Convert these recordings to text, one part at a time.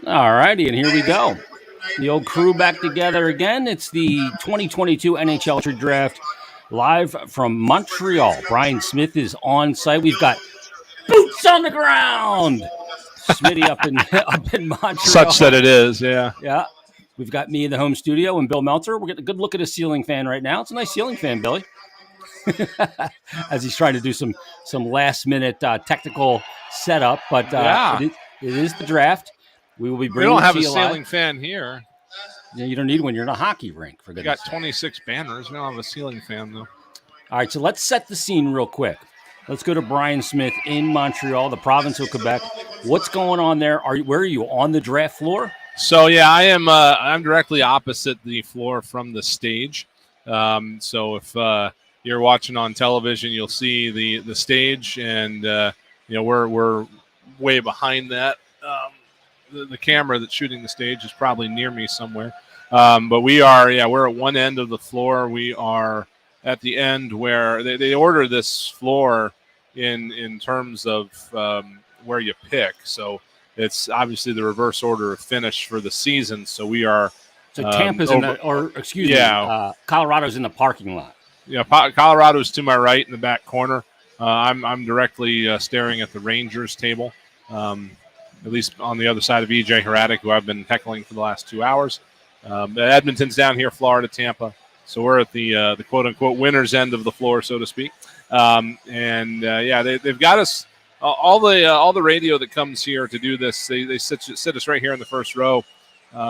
All righty, and here we go. The old crew back together again. It's the 2022 NHL Draft live from Montreal. Brian Smith is on site. We've got boots on the ground. Smitty up in Montreal. Such that it is, yeah. Yeah. We've got me in the home studio and Bill Meltzer. We're getting a good look at a ceiling fan right now. It's a nice ceiling fan, Billy. As he's trying to do some last minute technical setup, but it is the draft. We will be bringing. We don't have a ceiling ceiling fan here. Yeah, you don't need one. You're in a hockey rink. For goodness. We got 26 banners. We don't have a ceiling fan though. All right, so let's set the scene real quick. Let's go to Brian Smith in Montreal, the province of Quebec. What's going on there? Where are you on the draft floor? So yeah, I am. I'm directly opposite the floor from the stage. So if you're watching on television, you'll see the stage, and we're way behind that. The camera that's shooting the stage is probably near me somewhere. But we're at one end of the floor. We are at the end where they order this floor in terms of where you pick. So it's obviously the reverse order of finish for the season. So we are. So Tampa's Colorado's in the parking lot. Yeah, Colorado's to my right in the back corner. I'm directly staring at the Rangers table. At least on the other side of E.J. Hradek, who I've been heckling for the last 2 hours. Edmonton's down here, Florida, Tampa. So we're at the quote-unquote winner's end of the floor, so to speak. They've got us all the radio that comes here to do this. They sit us right here in the first row,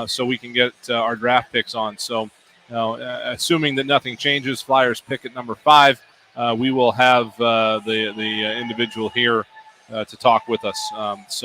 so we can get our draft picks on. So, assuming that nothing changes, Flyers pick at number 5. We will have the individual here to talk with us. It's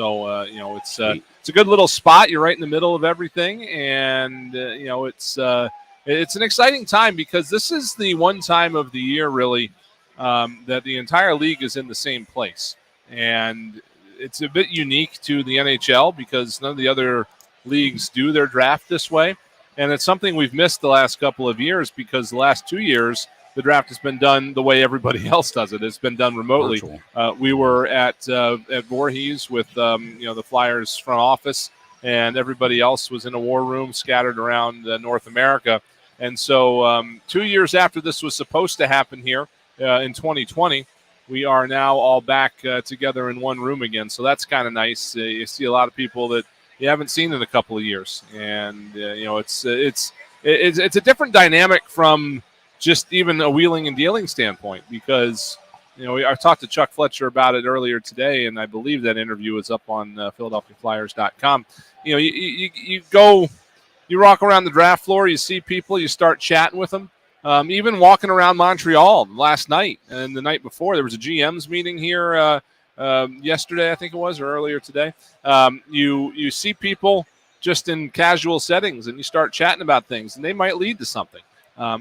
a good little spot. You're right in the middle of everything, and it's an exciting time because this is the one time of the year really that the entire league is in the same place, and it's a bit unique to the NHL because none of the other leagues do their draft this way, and it's something we've missed the last couple of years because the last 2 years the draft has been done the way everybody else does it. It's been done remotely. We were at Voorhees with the Flyers front office, and everybody else was in a war room scattered around North America. And so 2 years after this was supposed to happen here in 2020, we are now all back together in one room again. So that's kind of nice. You see a lot of people that you haven't seen in a couple of years, and it's a different dynamic from just even a wheeling and dealing standpoint, because I talked to Chuck Fletcher about it earlier today, and I believe that interview is up on PhiladelphiaFlyers.com. You go, you walk around the draft floor, you see people, you start chatting with them. Even walking around Montreal last night and the night before, there was a GM's meeting here yesterday, I think it was, or earlier today. You see people just in casual settings, and you start chatting about things, and they might lead to something.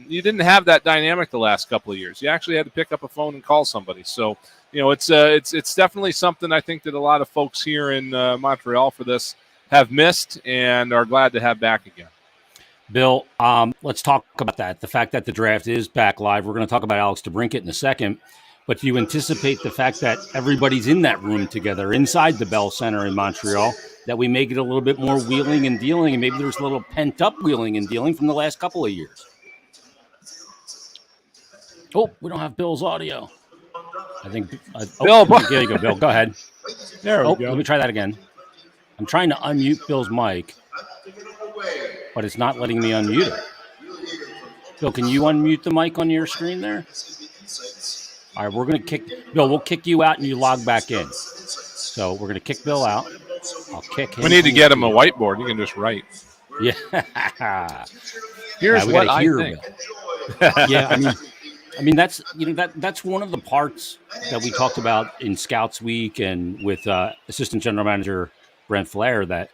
You didn't have that dynamic the last couple of years. You actually had to pick up a phone and call somebody. So, it's definitely something I think that a lot of folks here in Montreal for this have missed and are glad to have back again. Bill, let's talk about that. The fact that the draft is back live. We're going to talk about Alex DeBrincat in a second. But do you anticipate the fact that everybody's in that room together inside the Bell Center in Montreal, that we make it a little bit more wheeling and dealing, and maybe there's a little pent-up wheeling and dealing from the last couple of years? Oh, we don't have Bill's audio. I think Bill. There you go, Bill. Go ahead. There we go. Let me try that again. I'm trying to unmute Bill's mic, but it's not letting me unmute it. Bill, can you unmute the mic on your screen there? All right, we're going to kick Bill. We'll kick you out and you log back in. So we're going to kick Bill out. I'll kick him. We need to get him a whiteboard. You can just write. Yeah. Here's what I think. Yeah, I mean that's that's one of the parts that we talked about in Scouts Week and with Assistant General Manager Brent Flair, that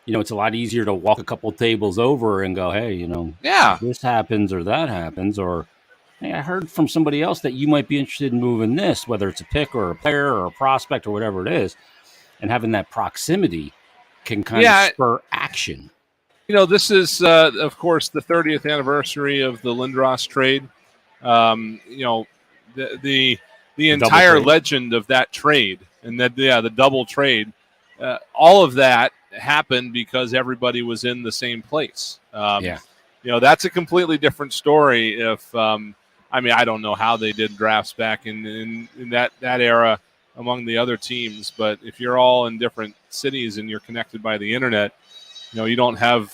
it's a lot easier to walk a couple tables over and go, hey, this happens or that happens, or hey, I heard from somebody else that you might be interested in moving this, whether it's a pick or a player or a prospect or whatever it is, and having that proximity can kind of spur action. This is of course the 30th anniversary of the Lindros trade. The entire legend of that trade, and that the double trade all of that happened because everybody was in the same place. That's a completely different story. If I don't know how they did drafts back in that era among the other teams, but if you're all in different cities and you're connected by the internet, you don't have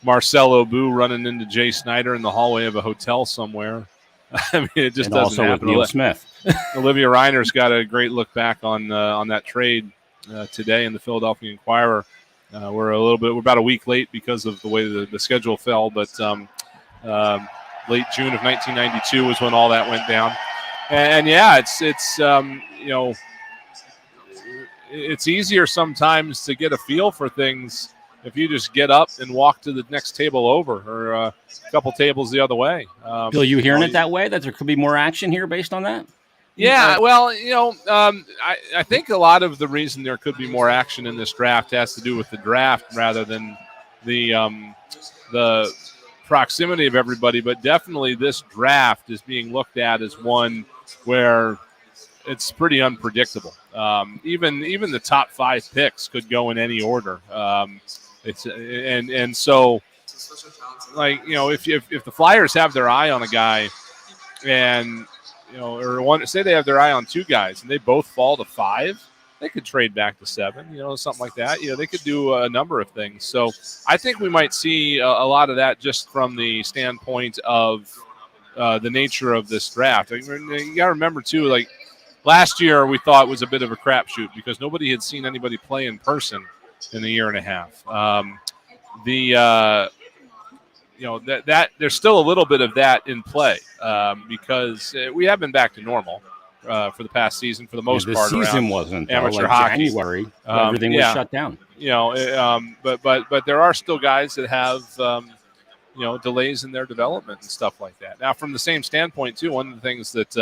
Marcelo Boo running into Jay Snyder in the hallway of a hotel somewhere. I mean, it just doesn't happen. Also with Neil Smith. Olivia Reiner's got a great look back on that trade today in the Philadelphia Inquirer. We're about a week late because of the way the schedule fell, but late June of 1992 was when all that went down. And it's easier sometimes to get a feel for things if you just get up and walk to the next table over or a couple tables the other way. Bill, you hearing it that way, that there could be more action here based on that? Yeah, well, I think a lot of the reason there could be more action in this draft has to do with the draft rather than the proximity of everybody. But definitely this draft is being looked at as one where it's pretty unpredictable. Even the top 5 picks could go in any order. So, like, if the Flyers have their eye on a guy, and say they have their eye on 2 guys and they both fall to 5, they could trade back to 7, something like that. They could do a number of things. So I think we might see a lot of that just from the standpoint of the nature of this draft. You got to remember too, like last year we thought was a bit of a crapshoot because nobody had seen anybody play in person in a year and a half. That there's still a little bit of that in play because we have been back to normal for the past season for the most part. The season wasn't amateur hockey. January, everything was shut down. But there are still guys that have delays in their development and stuff like that. Now, from the same standpoint too, one of the things that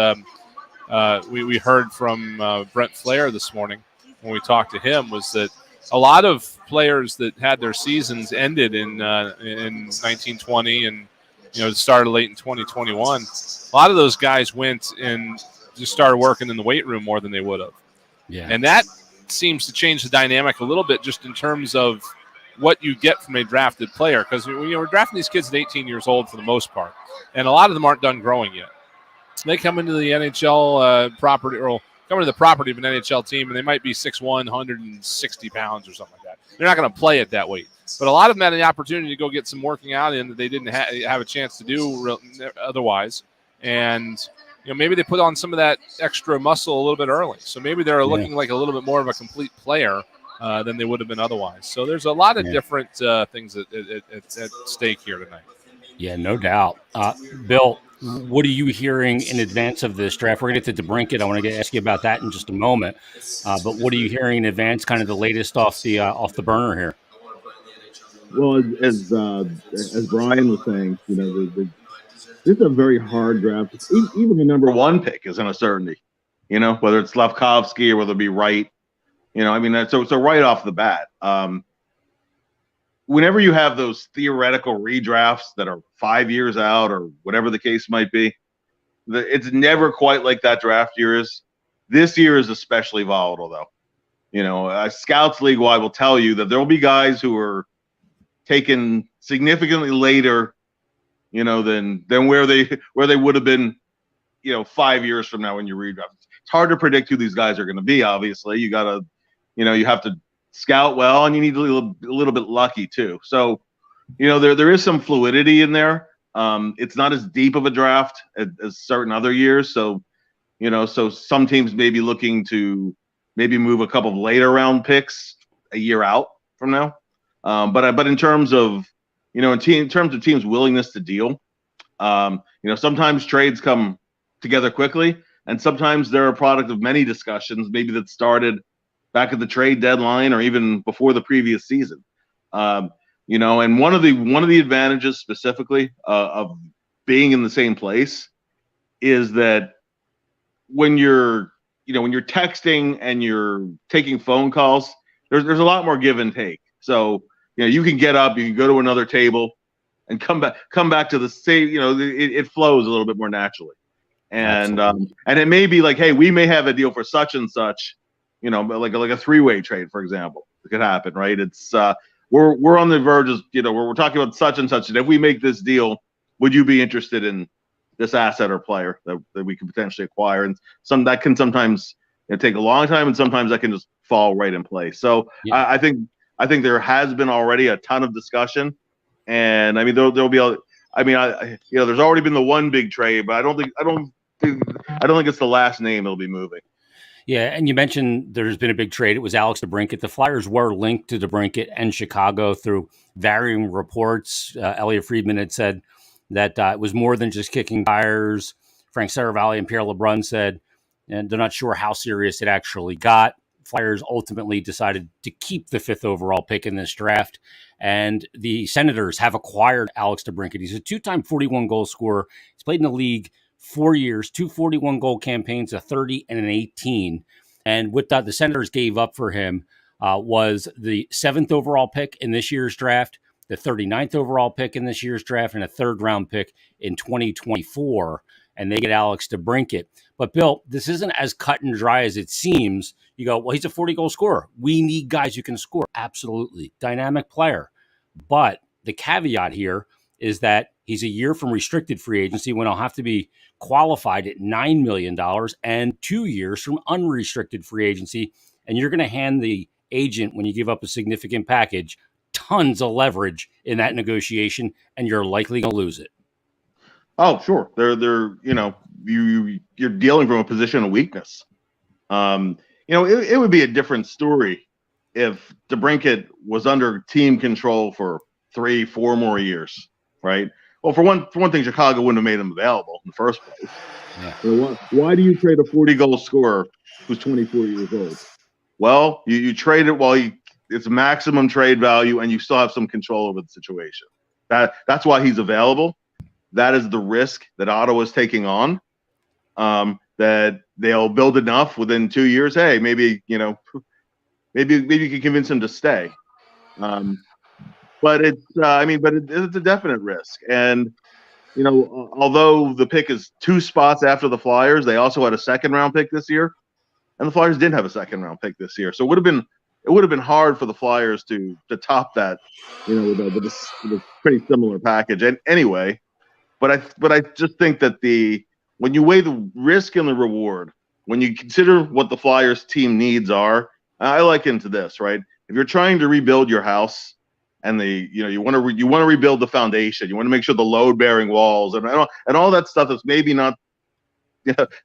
we heard from Brent Flair this morning when we talked to him was that a lot of players that had their seasons ended in 1920 and started late in 2021, a lot of those guys went and just started working in the weight room more than they would have. Yeah. And that seems to change the dynamic a little bit just in terms of what you get from a drafted player, because we're drafting these kids at 18 years old for the most part, and a lot of them aren't done growing yet. They come into the NHL property or come into the property of an NHL team, and they might be 6'1", 160 pounds or something like that. They're not going to play at that weight. But a lot of them had the opportunity to go get some working out in that they didn't have a chance to do otherwise. And maybe they put on some of that extra muscle a little bit early. So maybe they're looking like a little bit more of a complete player than they would have been otherwise. So there's a lot of different things at stake here tonight. Yeah, no doubt. Bill, what are you hearing in advance of this draft? We're going to get to DeBrincat. I want to ask you about that in just a moment. But what are you hearing in advance, kind of the latest off the burner here? Well, as Brian was saying, this is a very hard draft. Even the number 1 pick isn't a certainty. Whether it's Slavkovsky or whether it be Wright. So right off the bat. Whenever you have those theoretical redrafts that are 5 years out or whatever the case might be, it's never quite like that draft year is. This year is especially volatile, though. Scouts League-wide will tell you that there will be guys who are taken significantly later, than where they would have been, 5 years from now when you redraft. It's hard to predict who these guys are going to be. Obviously, you got to, you have to scout well, and you need a little bit lucky too. So, there is some fluidity in there. It's not as deep of a draft as certain other years. So, so some teams may be looking to maybe move a couple of later round picks a year out from now. But in terms of, in terms of teams' willingness to deal, sometimes trades come together quickly, and sometimes they're a product of many discussions, maybe that started back at the trade deadline or even before the previous season. And one of the advantages specifically of being in the same place is that when you're texting and you're taking phone calls, there's a lot more give and take. So, you can get up, you can go to another table and come back to the same, it flows a little bit more naturally. And and it may be like, hey, we may have a deal for such and such, like a 3-way trade, for example. could happen, right? It's we're on the verge of, we're talking about such and such, and if we make this deal, would you be interested in this asset or player that we could potentially acquire? And that can sometimes take a long time, and sometimes that can just fall right in place. So Yeah. I think there has been already a ton of discussion, and I mean there'll be there's already been the one big trade, but I don't think it's the last name that'll be moving. Yeah, and you mentioned there's been a big trade. It was Alex DeBrincat. The Flyers were linked to DeBrincat and Chicago through varying reports. Elliot Friedman had said that it was more than just kicking tires. Frank Saravalli and Pierre LeBrun said, and they're not sure how serious it actually got. Flyers ultimately decided to keep the 5th overall pick in this draft, and the Senators have acquired Alex DeBrincat. He's a 2-time 41-goal scorer. He's played in the league 4 years, 2 41-goal campaigns, a 30 and an 18. And what the Senators gave up for him was the 7th overall pick in this year's draft, the 39th overall pick in this year's draft, and a 3rd-round pick in 2024. And they get Alex DeBrincat. But, Bill, this isn't as cut and dry as it seems. You go, well, he's a 40-goal scorer. We need guys who can score. Absolutely. Dynamic player. But the caveat here is that he's a year from restricted free agency when he'll have to be qualified at $9 million, and 2 years from unrestricted free agency. And you're going to hand the agent, when you give up a significant package, tons of leverage in that negotiation, and you're likely going to lose it. Oh, sure. You're dealing from a position of weakness. It would be a different story if DeBrincat was under team control for 3-4 more years, right? Well, for one thing, Chicago wouldn't have made him available in the first place. Yeah. Why do you trade a 40-goal scorer who's 24 years old? Well, you trade it while it's maximum trade value, and you still have some control over the situation. That's why he's available. That is the risk that Ottawa's taking on. That they'll build enough within 2 years. Hey, maybe you can convince him to stay. But it's a definite risk. And although the pick is 2 spots after the Flyers, they also had a 2nd-round pick this year, and the Flyers didn't have a 2nd-round pick this year. So it would have been hard for the Flyers to top that, with a pretty similar package. And anyway, but I just think that when you weigh the risk and the reward, when you consider what the Flyers team needs are, I liken to this, right? If you're trying to rebuild your house, and you want to rebuild the foundation, you want to make sure the load-bearing walls and all that stuff that's maybe not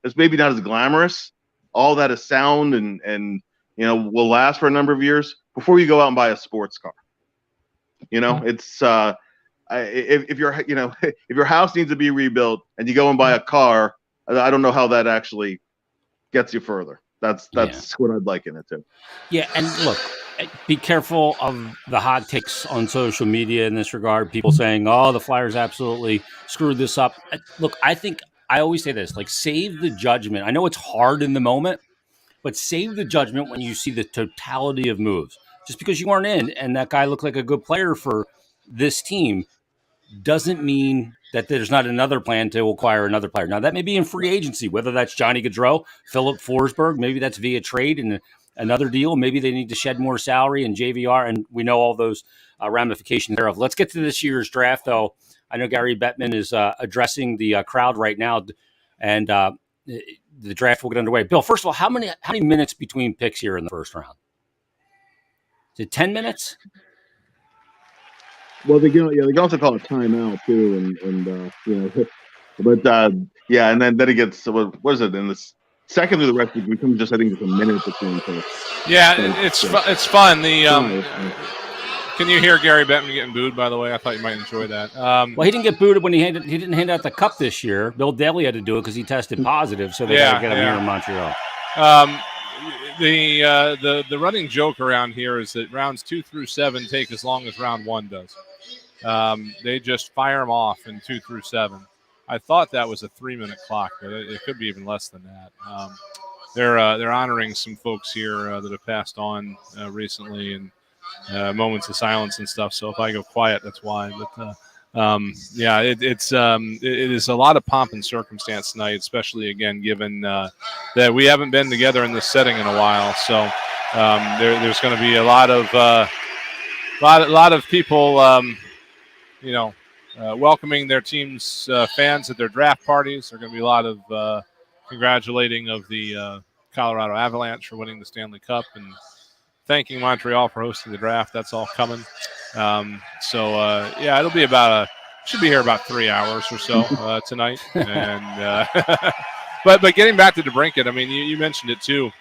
as glamorous, all that is sound and will last for a number of years before you go out and buy a sports car. It's if your house needs to be rebuilt and you go and buy a car, I don't know how that actually gets you further. That's what I'd liken it to. Yeah, and look, be careful of the hot takes on social media in this regard. People saying, "Oh, the Flyers absolutely screwed this up." Look, I always say this: save the judgment. I know it's hard in the moment, but save the judgment when you see the totality of moves. Just because you weren't in and that guy looked like a good player for this team doesn't mean that there's not another plan to acquire another player. Now, that may be in free agency, whether that's Johnny Gaudreau, Philip Forsberg, maybe that's via trade and another deal. Maybe they need to shed more salary and JVR, and we know all those ramifications thereof. Let's get to this year's draft, though. I know Gary Bettman is addressing the crowd right now, and the draft will get underway. Bill, first of all, how many minutes between picks here in the first round? Is it 10 minutes? Well, they can also call it timeout too, and then it gets what is it in the second of the rest? It becomes just, I think, it's a minute between picks. Yeah, it's fun. Can you hear Gary Bettman getting booed? By the way, I thought you might enjoy that. Well, he didn't get booed when he didn't hand out the cup this year. Bill Daly had to do it because he tested positive, so they got to get him here in Montreal. The running joke around here is that rounds 2 through 7 take as long as round 1 does. They just fire them off in 2 through 7. I thought that was a 3-minute clock, but it could be even less than that. They're honoring some folks here that have passed on recently, and moments of silence and stuff. So if I go quiet, that's why. But it is a lot of pomp and circumstance tonight, especially again given that we haven't been together in this setting in a while. So there's going to be a lot of people, welcoming their team's fans at their draft parties. There's going to be a lot of congratulating of the Colorado Avalanche for winning the Stanley Cup and thanking Montreal for hosting the draft. That's all coming. It'll be should be here about 3 hours or so tonight. And but getting back to DeBrincat, I mean, you mentioned it too.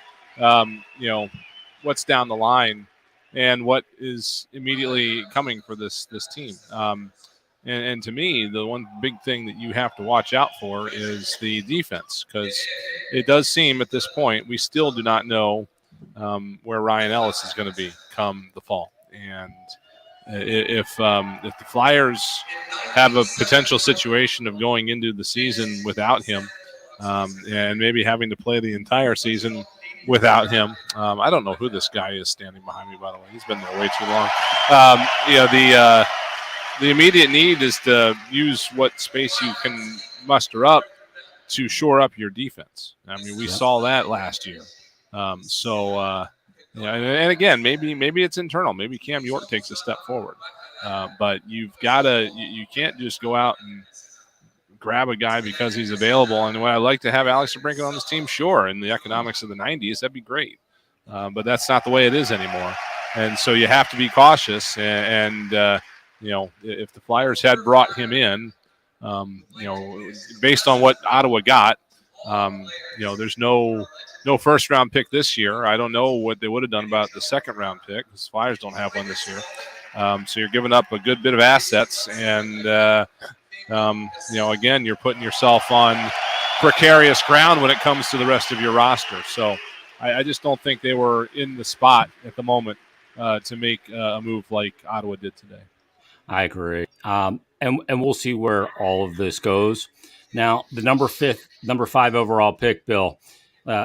What's down the line and what is immediately coming for this team. And to me, the one big thing that you have to watch out for is the defense, because it does seem at this point we still do not know where Ryan Ellis is going to be come the fall. And if the Flyers have a potential situation of going into the season without him, and maybe having to play the entire season without him, I don't know who this guy is standing behind me, by the way. He's been there way too long. The immediate need is to use what space you can muster up to shore up your defense. I mean, we saw that last year. And again, maybe it's internal. Maybe Cam York takes a step forward. But you've got to – you can't just go out and grab a guy because he's available. And would I like to have Alex DeBrincat on this team? Sure. In the economics of the 90s, that'd be great. But that's not the way it is anymore. And so you have to be cautious. And if the Flyers had brought him in, based on what Ottawa got, there's no first-round pick this year. I don't know what they would have done about the second-round pick, because Flyers don't have one this year. So you're giving up a good bit of assets, and again, you're putting yourself on precarious ground when it comes to the rest of your roster. So I just don't think they were in the spot at the moment to make a move like Ottawa did today. I agree. And we'll see where all of this goes. Now, the number 5 overall pick, Bill,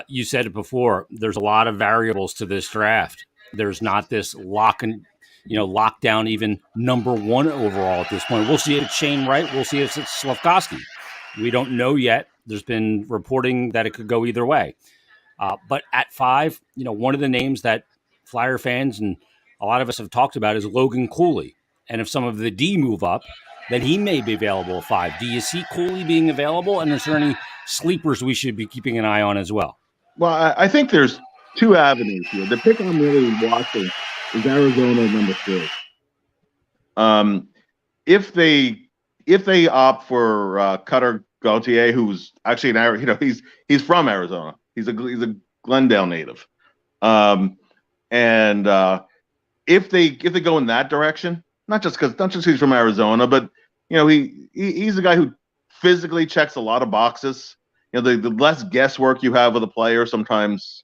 you said it before, there's a lot of variables to this draft. There's not this lockdown even number 1 overall at this point. We'll see if it's Shane Wright. We'll see if it's Slafkovsky. We don't know yet. There's been reporting that it could go either way. But at 5, one of the names that Flyer fans and a lot of us have talked about is Logan Cooley. And if some of the D move up, then he may be available at 5. Do you see Cooley being available? And is there any sleepers we should be keeping an eye on as well? Well, I think there's 2 avenues here. The pick I'm really watching is Arizona number 3. If they opt for Cutter Gauthier, who's actually he's from Arizona. He's a Glendale native. If they go in that direction, not just because he's from Arizona, but he's a guy who physically checks a lot of boxes. The less guesswork you have with a player, sometimes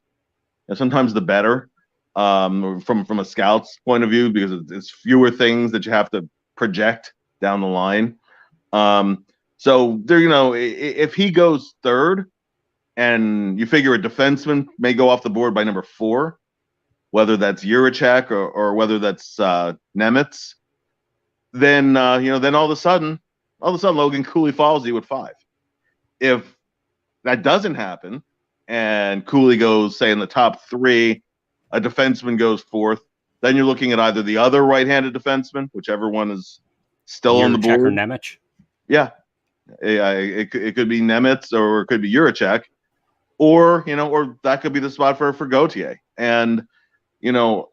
the better. From a scout's point of view, because it's fewer things that you have to project down the line. So there, if he goes 3rd, and you figure a defenseman may go off the board by number 4, whether that's Juracek or whether that's Nemitz, then then all of a sudden Logan Cooley follows you at 5. If that doesn't happen, and Cooley goes, say, in the top 3, a defenseman goes 4th, then you're looking at either the other right-handed defenseman, whichever one is still on the board. Or Nemitz. Yeah. It could be Nemitz, or it could be Juracek, or that could be the spot for Gauthier. And I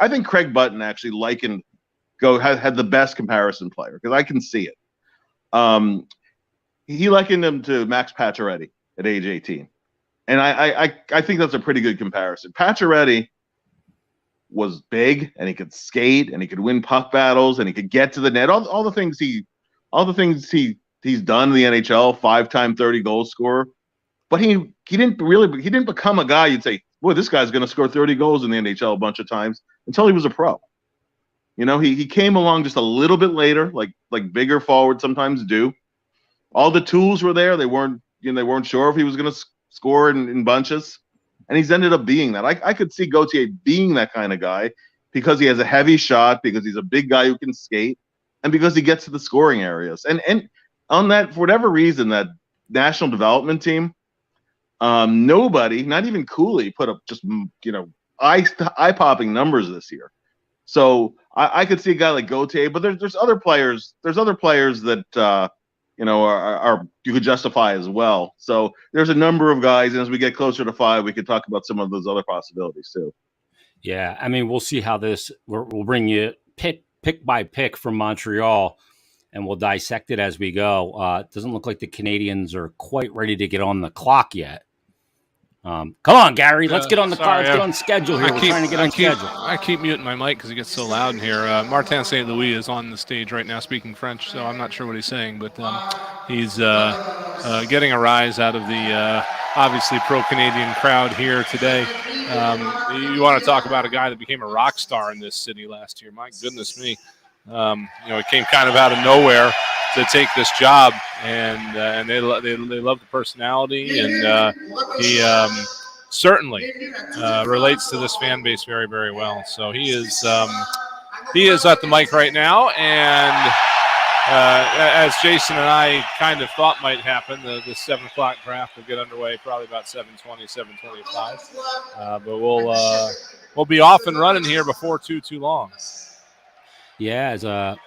think Craig Button actually had the best comparison player, because I can see it. He likened him to Max Pacioretty at age 18. And I think that's a pretty good comparison. Pacioretty was big, and he could skate, and he could win puck battles, and he could get to the net. All the things he's done in the NHL, 5-time 30-goal scorer. But he didn't become a guy you'd say, boy, this guy's going to score 30 goals in the NHL a bunch of times, until he was a pro. He came along just a little bit later, like bigger forwards sometimes do. All the tools were there. They weren't sure if he was going to score in bunches, and he's ended up being that. I could see Gauthier being that kind of guy, because he has a heavy shot, because he's a big guy who can skate, and because he gets to the scoring areas. And on that, for whatever reason, that national development team, Nobody, not even Cooley, put up just eye-popping numbers this year. So I could see a guy like Gauthier, but there's other players. There's other players that are you could justify as well. So there's a number of guys, and as we get closer to 5, we could talk about some of those other possibilities too. Yeah, I mean, we'll see how this. We'll bring you pick by pick from Montreal, and we'll dissect it as we go. It doesn't look like the Canadians are quite ready to get on the clock yet. Come on, Gary. Let's get on the clock. Let's get on schedule here. We're trying to get on schedule. I keep muting my mic because it gets so loud in here. Martin St. Louis is on the stage right now speaking French, so I'm not sure what he's saying, but he's getting a rise out of the obviously pro-Canadian crowd here today. You want to talk about a guy that became a rock star in this city last year. My goodness me. It came kind of out of nowhere to take this job, and they love the personality, and he certainly relates to this fan base very, very well. So he is at the mic right now, and as Jason and I kind of thought might happen, the 7 o'clock draft will get underway probably about 7:20, 7:25, but we'll be off and running here before too long. Yeah, as a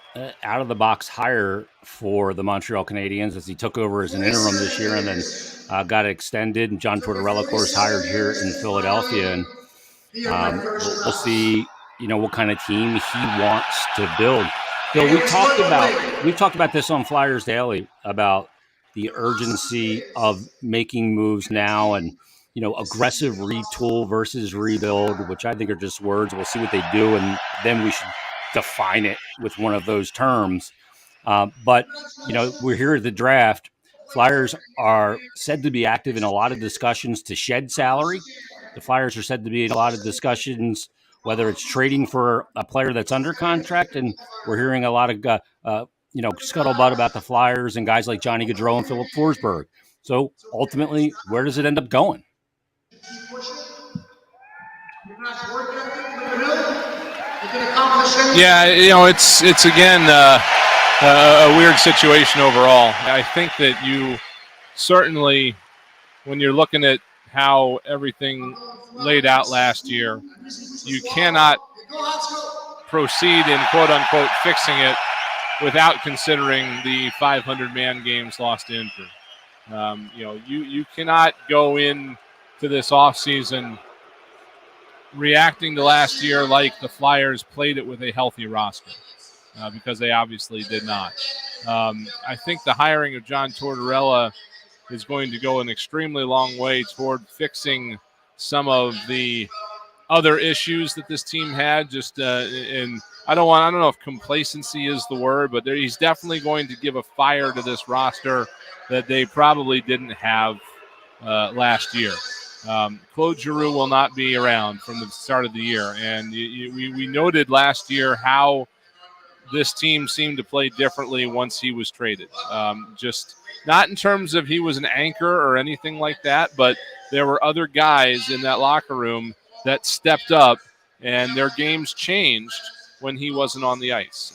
out-of-the-box hire for the Montreal Canadiens, as he took over as an interim this year and then got extended. And John Tortorella, of course, hired here in Philadelphia. And we'll see, what kind of team he wants to build. Bill, we talked about this on Flyers Daily, about the urgency of making moves now and, aggressive retool versus rebuild, which I think are just words. We'll see what they do, and then we should define it with one of those terms. But we're here at the draft. Flyers are said to be active in a lot of discussions to shed salary. The Flyers are said to be in a lot of discussions, whether it's trading for a player that's under contract. And we're hearing a lot of, scuttlebutt about the Flyers and guys like Johnny Gaudreau and Philip Forsberg. So ultimately, where does it end up going? Yeah, it's again a weird situation overall. I think that you certainly, when you're looking at how everything laid out last year, you cannot proceed in quote-unquote fixing it without considering the 500-man games lost to injury. You cannot go in to this offseason reacting to last year like the Flyers played it with a healthy roster, because they obviously did not. I think the hiring of John Tortorella is going to go an extremely long way toward fixing some of the other issues that this team had. And I don't know if complacency is the word, but he's definitely going to give a fire to this roster that they probably didn't have last year. Claude Giroux will not be around from the start of the year. And we noted last year how this team seemed to play differently once he was traded. Just not in terms of he was an anchor or anything like that, but there were other guys in that locker room that stepped up, and their games changed when he wasn't on the ice.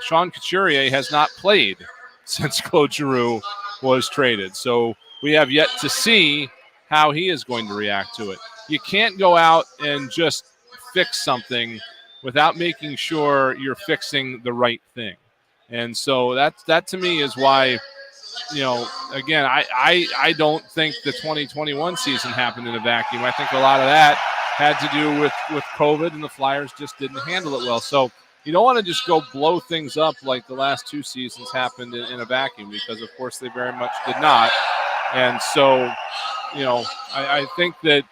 Sean Couturier has not played since Claude Giroux was traded. So we have yet to see how he is going to react to it. You can't go out and just fix something without making sure you're fixing the right thing. And so that to me is why, again, I don't think the 2021 season happened in a vacuum. I think a lot of that had to do with COVID, and the Flyers just didn't handle it well. So you don't want to just go blow things up like the last 2 seasons happened in a vacuum, because, of course, they very much did not. And so, I think that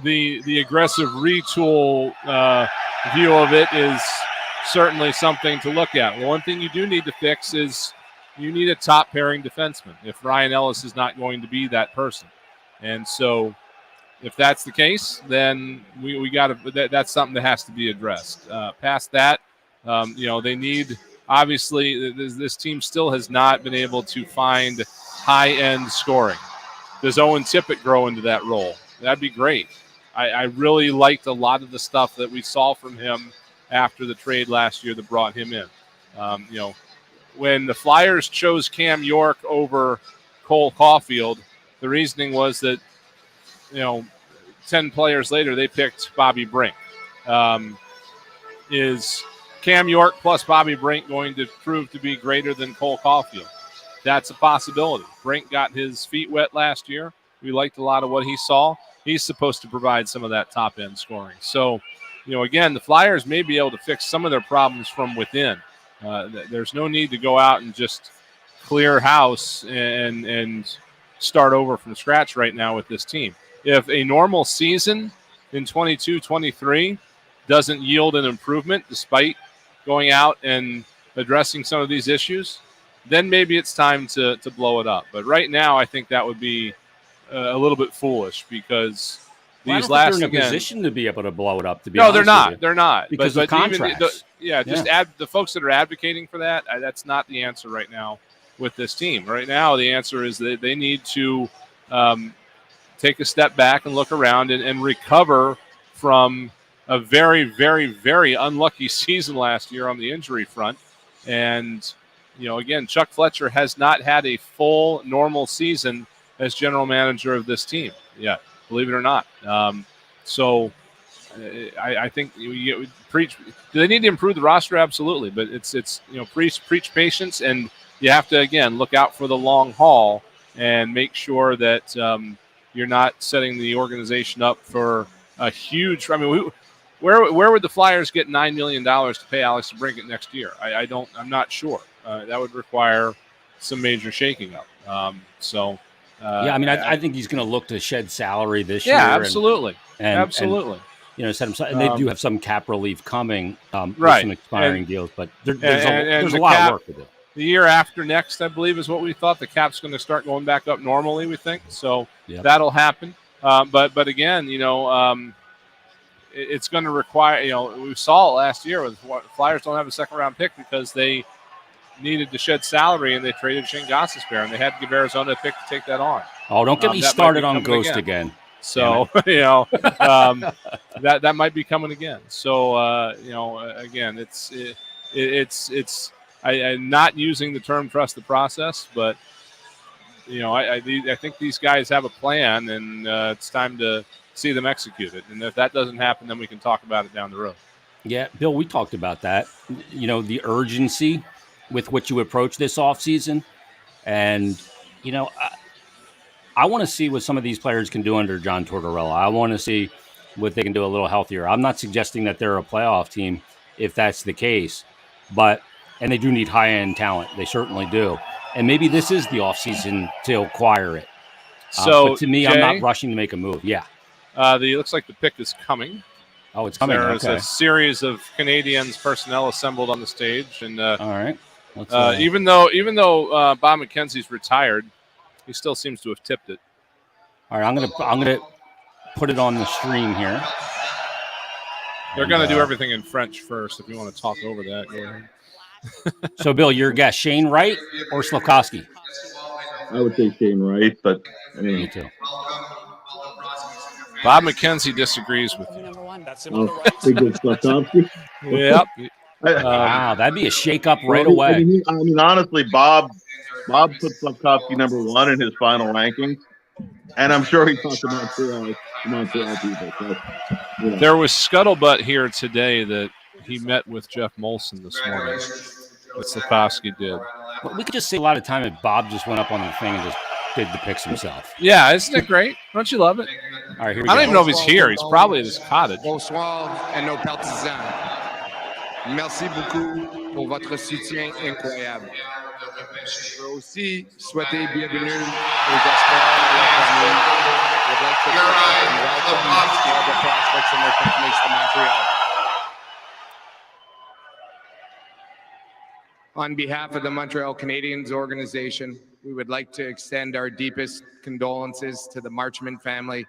the aggressive retool view of it is certainly something to look at. One thing you do need to fix is you need a top pairing defenseman if Ryan Ellis is not going to be that person. And so if that's the case, then we got to. That's something that has to be addressed. Past that, they need. Obviously, this team still has not been able to find high-end scoring. Does Owen Tippett grow into that role? That'd be great. I really liked a lot of the stuff that we saw from him after the trade last year that brought him in. When the Flyers chose Cam York over Cole Caulfield, the reasoning was that, 10 players later, they picked Bobby Brink. Is Cam York plus Bobby Brink going to prove to be greater than Cole Caulfield? That's a possibility. Brink got his feet wet last year. We liked a lot of what he saw. He's supposed to provide some of that top-end scoring. So, again, the Flyers may be able to fix some of their problems from within. There's no need to go out and just clear house and start over from scratch right now with this team. If a normal season in 22-23 doesn't yield an improvement despite going out and addressing some of these issues, then maybe it's time to blow it up. But right now, I think that would be a little bit foolish because these last they're in a position to be able to blow it up. To be no, they're not. They're not because of contracts. The folks that are advocating for that. That's not the answer right now with this team. Right now, the answer is that they need to take a step back and look around and recover from a very, very, very unlucky season last year on the injury front. And, again, Chuck Fletcher has not had a full normal season as general manager of this team yet, believe it or not. I think you preach. Do they need to improve the roster? Absolutely. But it's preach patience, and you have to, again, look out for the long haul and make sure that you're not setting the organization up for a huge – where would the Flyers get $9 million to pay Alex DeBrincat next year? I'm not sure. That would require some major shaking up. I think he's going to look to shed salary this year. Yeah, absolutely. Absolutely. Set himself, and they do have some cap relief coming, right? With some expiring deals, but there's a lot of work to do. The year after next, I believe, is what we thought. The cap's going to start going back up normally, we think. So that'll happen. But again, it's going to require, we saw it last year with Flyers don't have a second-round pick because they needed to shed salary and they traded Shane Gostisbehere, and they had to give Arizona a pick to take that on. Oh, don't get me started on Ghost again. So, that might be coming again. So, again, I'm not using the term trust the process, but, I think these guys have a plan, and it's time to see them execute it. And if that doesn't happen, then we can talk about it down the road. Yeah, Bill, we talked about that, the urgency with which you approach this offseason. And, I want to see what some of these players can do under John Tortorella. I want to see what they can do a little healthier. I'm not suggesting that they're a playoff team if that's the case, and they do need high-end talent. They certainly do. And maybe this is the offseason to acquire it. But to me, Jay, I'm not rushing to make a move. Yeah. Looks like the pick is coming. Oh, it's coming. There's a series of Canadiens personnel assembled on the stage, and all right. Even though Bob McKenzie's retired, he still seems to have tipped it. All right, I'm gonna put it on the stream here. They're gonna do everything in French first. If you want to talk over that, go ahead. So, Bill, your guess: Shane Wright or Slafkovsky? I would say Shane Wright, but me too. Bob McKenzie disagrees with you. Big Slafkovsky. Yep. Wow, that'd be a shake-up right away. Honestly, Bob put Slafkovsky number 1 in his final rankings, and I'm sure he talked about Montreal people. So, There was scuttlebutt here today that he met with Jeff Molson this morning. What Slafkovsky did. Well, we could just say a lot of time if Bob just went up on the thing and just did the picks himself. Yeah, isn't it great? Don't you love it? All right, here we go. I don't go. even know if he's here. He's probably at his cottage. Bonsoir à nos partisans. Merci beaucoup pour votre soutien incroyable. Je veux aussi souhaiter bienvenue aux espoirs de la famille. Would like to welcome all the prospects and their families to Montreal. On behalf of the Montreal Canadiens organization, we would like to extend our deepest condolences to the Marchman family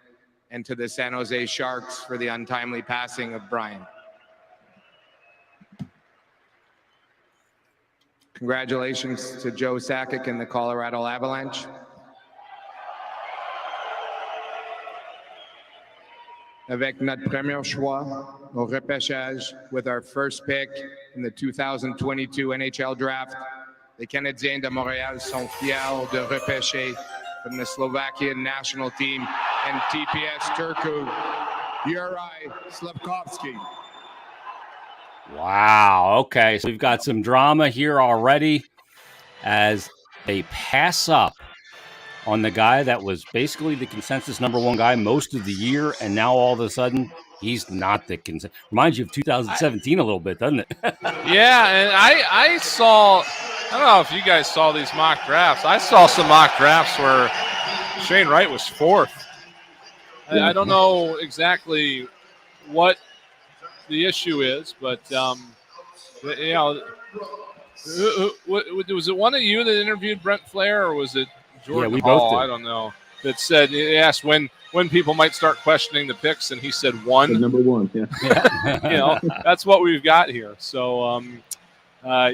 and to the San Jose Sharks for the untimely passing of Brian. Congratulations to Joe Sakic and the Colorado Avalanche. Avec notre premier choix au repêchage, with our first pick in the 2022 NHL Draft, les Canadiens de Montréal sont fiers de repêcher from the Slovakian national team, and TPS Turku, Juraj Slavkovsky. Wow. Okay. So we've got some drama here already as they pass up on the guy that was basically the consensus number one guy most of the year. And now all of a sudden he's not the consensus. Reminds you of 2017 a little bit, doesn't it? Yeah. And I don't know if you guys saw these mock drafts. I saw some mock drafts where Shane Wright was fourth. I don't know exactly what the issue is, but was it one of you that interviewed Brent Flair, or was it Jordan we Hall? both did. I don't know. That said, he asked when people might start questioning the picks, and he said one. Number one, yeah. That's what we've got here. So, So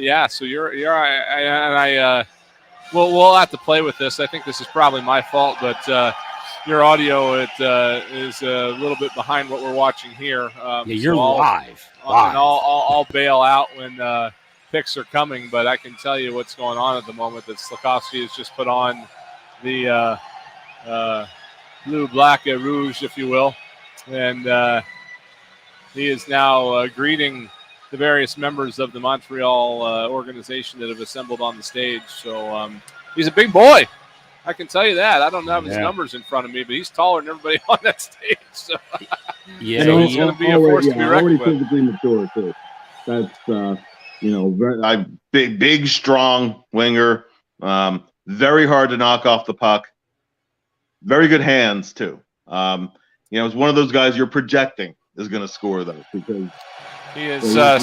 we'll have to play with this. I think this is probably my fault, but. Your audio is a little bit behind what we're watching here. You're live. And I'll bail out when picks are coming, but I can tell you what's going on at the moment. That Slavkovsky has just put on the blue, black, and rouge, if you will, and he is now greeting the various members of the Montreal organization that have assembled on the stage. So he's a big boy. I can tell you that. I don't have his numbers in front of me, but he's taller than everybody on that stage. So, yeah, so he's going to be a force to be reckoned with. Physically mature too. That's very big, strong winger. Very hard to knock off the puck. Very good hands too. It's one of those guys you're projecting is going to score those because he is 6'4",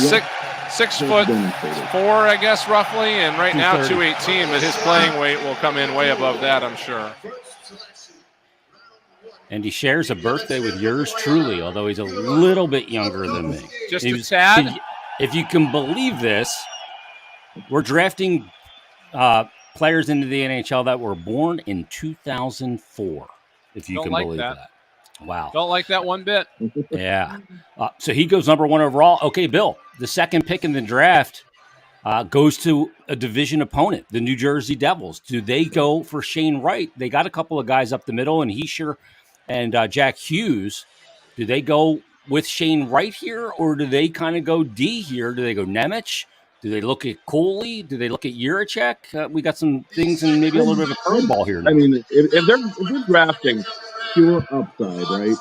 I guess, roughly, and right now 218. But his playing weight will come in way above that, I'm sure. And he shares a birthday with yours truly, although he's a little bit younger than me. Just a tad. If you can believe this, we're drafting players into the NHL that were born in 2004. If you can believe that. Wow. Don't like that one bit. Yeah. So he goes number one overall. Okay, Bill, the second pick in the draft goes to a division opponent, the New Jersey Devils. Do they go for Shane Wright? They got a couple of guys up the middle, and Heischer and Jack Hughes. Do they go with Shane Wright here, or do they kind of go D here? Do they go Nemec? Do they look at Cooley? Do they look at Jiricek? We got some things and maybe a little bit of a curveball here now. I mean, if they're drafting pure upside, right?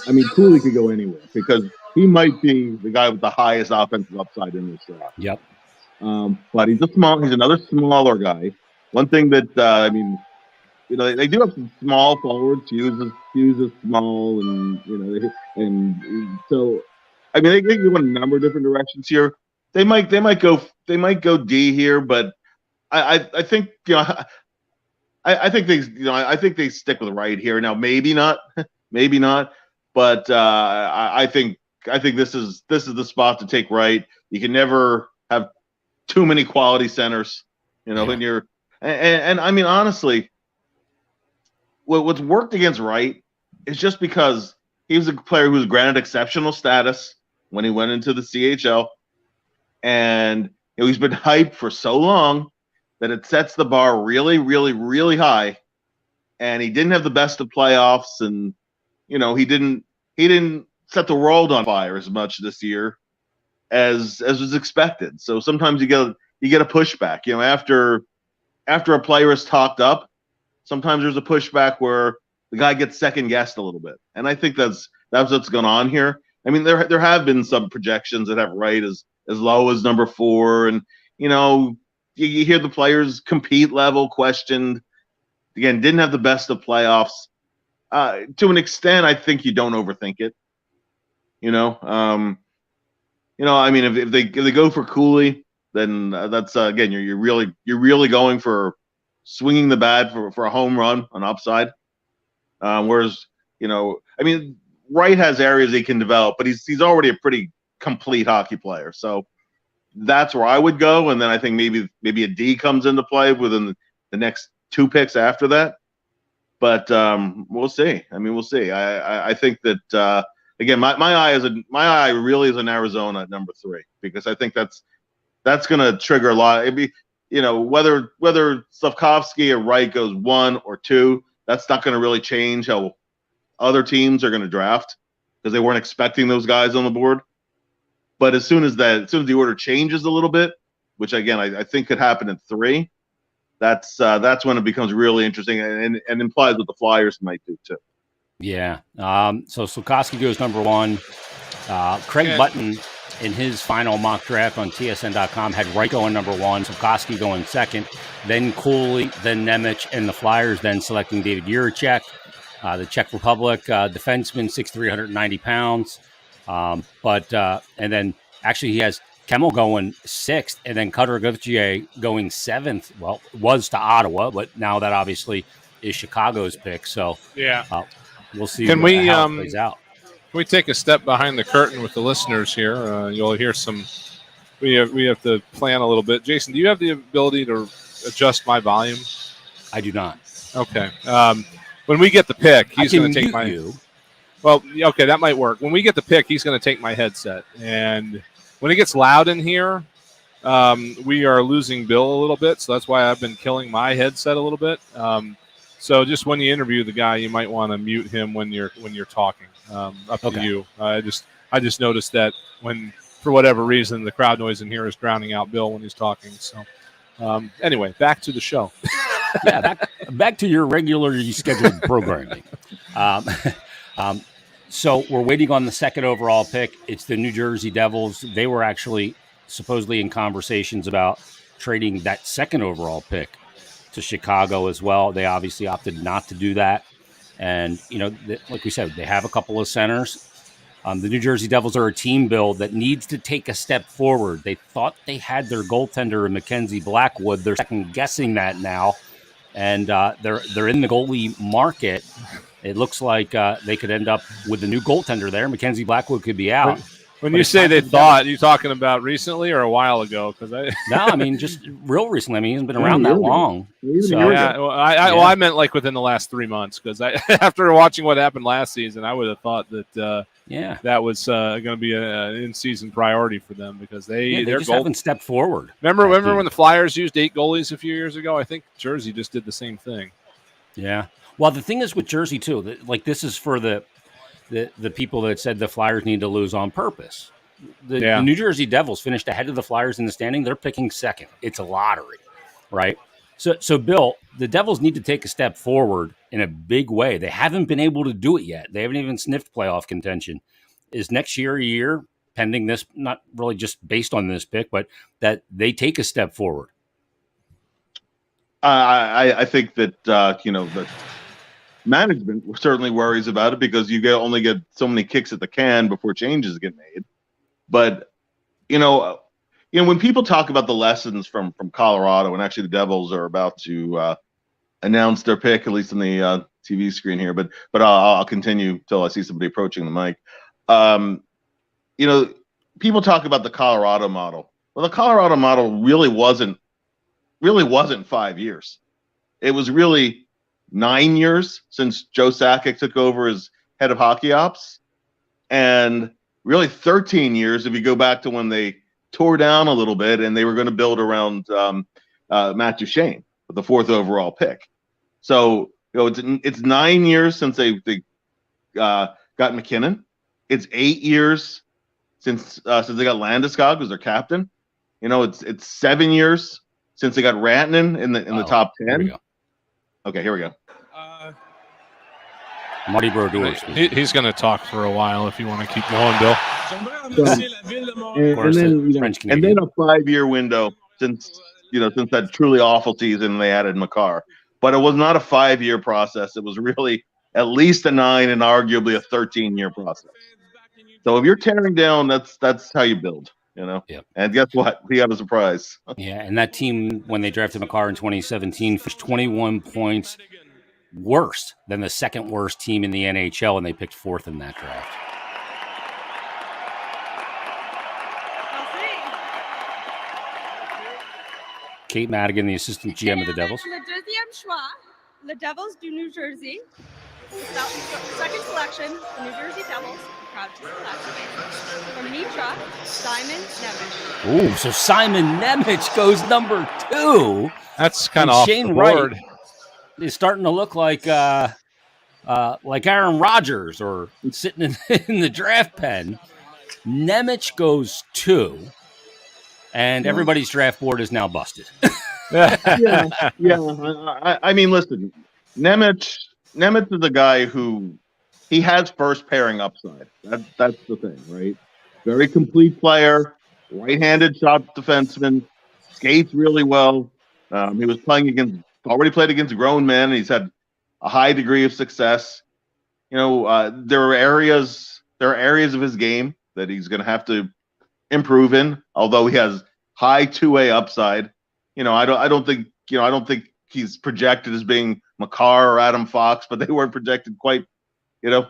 I mean, Cooley could go anywhere because he might be the guy with the highest offensive upside in this draft. Yep. But he's another smaller guy. One thing that they do have some small forwards. Hughes is small, and so I mean they go in a number of different directions here. They might go D here, but I think I think they stick with Wright here. Now maybe not, but I think this is the spot to take Wright. You can never have too many quality centers, when you're and I mean honestly, what's worked against Wright is just because he was a player who was granted exceptional status when he went into the CHL, and he's been hyped for so long that it sets the bar really, really, really high. And he didn't have the best of playoffs, and he didn't set the world on fire as much this year as was expected. So sometimes you get a pushback. After a player is talked up, sometimes there's a pushback where the guy gets second guessed a little bit. And I think that's what's going on here. I mean, there have been some projections that have Wright as low as number 4, and you hear the players' compete level questioned. Again, didn't have the best of playoffs. To an extent, I think you don't overthink it. I mean, if they go for Cooley, then that's again you're really going for swinging the bat for a home run on upside. Whereas I mean, Wright has areas he can develop, but he's already a pretty complete hockey player. So that's where I would go, and then I think maybe a D comes into play within the next 2 picks after that. But we'll see. I mean, we'll see. I think that again, my eye really is in Arizona at number 3, because I think that's going to trigger a lot. If whether Slavkovsky or Wright goes 1 or 2, that's not going to really change how other teams are going to draft because they weren't expecting those guys on the board. But as soon as the order changes a little bit, which again I think could happen in 3, that's when it becomes really interesting and implies what the Flyers might do too. Yeah. So Slavkovsky goes number 1. Craig Button in his final mock draft on TSN.com had Wright going number 1, Slavkovsky going 2nd, then Cooley, then Nemec, and the Flyers then selecting David Jiricek, the Czech Republic defenseman, 6'3", 190 pounds. And then actually he has Kemmel going 6th, and then Cutter Gauthier going 7th. Well, it was to Ottawa, but now that obviously is Chicago's pick. So we'll see how it plays out. Can we take a step behind the curtain with the listeners here? You'll hear some. We have to plan a little bit. Jason, do you have the ability to adjust my volume? I do not. Okay. When we get the pick, he's going to take my. You. Well, okay, that might work. When we get the pick, he's going to take my headset, and when it gets loud in here, we are losing Bill a little bit. So that's why I've been killing my headset a little bit. So just when you interview the guy, you might want to mute him when you're talking. Up to you. I just noticed that when, for whatever reason, the crowd noise in here is drowning out Bill when he's talking. So anyway, back to the show. back to your regularly scheduled programming. So we're waiting on the 2nd overall pick. It's the New Jersey Devils. They were actually supposedly in conversations about trading that 2nd overall pick to Chicago as well. They obviously opted not to do that. And, like we said, they have a couple of centers. The New Jersey Devils are a team build that needs to take a step forward. They thought they had their goaltender in Mackenzie Blackwood. They're second-guessing that now. And they're in the goalie market. It looks like they could end up with a new goaltender there. Mackenzie Blackwood could be out. When you say they thought, are you talking about recently or a while ago? No, I mean just real recently. I mean, he hasn't been around that long. So, I meant like within the last 3 months because after watching what happened last season, I would have thought that that was going to be an in-season priority for them because they just haven't stepped forward. Remember when the Flyers used 8 goalies a few years ago? I think Jersey just did the same thing. Yeah. Well, the thing is with Jersey too, like this is for the people that said the Flyers need to lose on purpose. The New Jersey Devils finished ahead of the Flyers in the standing. They're picking 2nd. It's a lottery, right? So Bill, the Devils need to take a step forward in a big way. They haven't been able to do it yet. They haven't even sniffed playoff contention. Is next year a year, pending this, not really just based on this pick, but that they take a step forward? I think that, that management certainly worries about it because you only get so many kicks at the can before changes get made. But, when people talk about the lessons from Colorado, and actually the Devils are about to announce their pick, at least on the TV screen here, but I'll continue till I see somebody approaching the mic. People talk about the Colorado model. Well, the Colorado model really wasn't 5 years. It was really 9 years since Joe Sakic took over as head of hockey ops, and really 13 years if you go back to when they tore down a little bit and they were going to build around Matt Duchene with the 4th overall pick. So it's 9 years since they got McKinnon. It's 8 years since they got Landeskog as their captain. It's 7 years since they got Rantanen in the top 10. Okay, here we go. Marty Brodeur. He's going to talk for a while if you want to keep going, Bill. And then a 5-year window since that truly awful season they added Makar. But it was not a 5-year process. It was really at least a 9 and arguably a 13-year process. So if you're tearing down, that's how you build. Yep. And guess what? We got a surprise. Yeah, and that team, when they drafted Makar in 2017, finished 21 points worse than the 2nd worst team in the NHL, and they picked 4th in that draft. Kate Madigan, the assistant GM of the Devils. Le deuxième choix, le Devils du New Jersey. Second selection, the New Jersey Devils. proud to select. From Mitra, Simon Nemec. Ooh, so Simon Nemec goes number 2. That's kind of off Shane the board. Wright is starting to look like Aaron Rodgers or sitting in the draft pen. Nemec goes 2, and everybody's draft board is now busted. Yeah. I mean, listen, Nemec is a guy who he has first pairing upside. That's the thing, right? Very complete player, right-handed shot defenseman, skates really well. He was already played against grown men, and he's had a high degree of success. You know, there are areas of his game that he's going to have to improve in. Although he has high two-way upside, you know, I don't think he's projected as being Makar or Adam Fox, but they weren't projected quite, you know,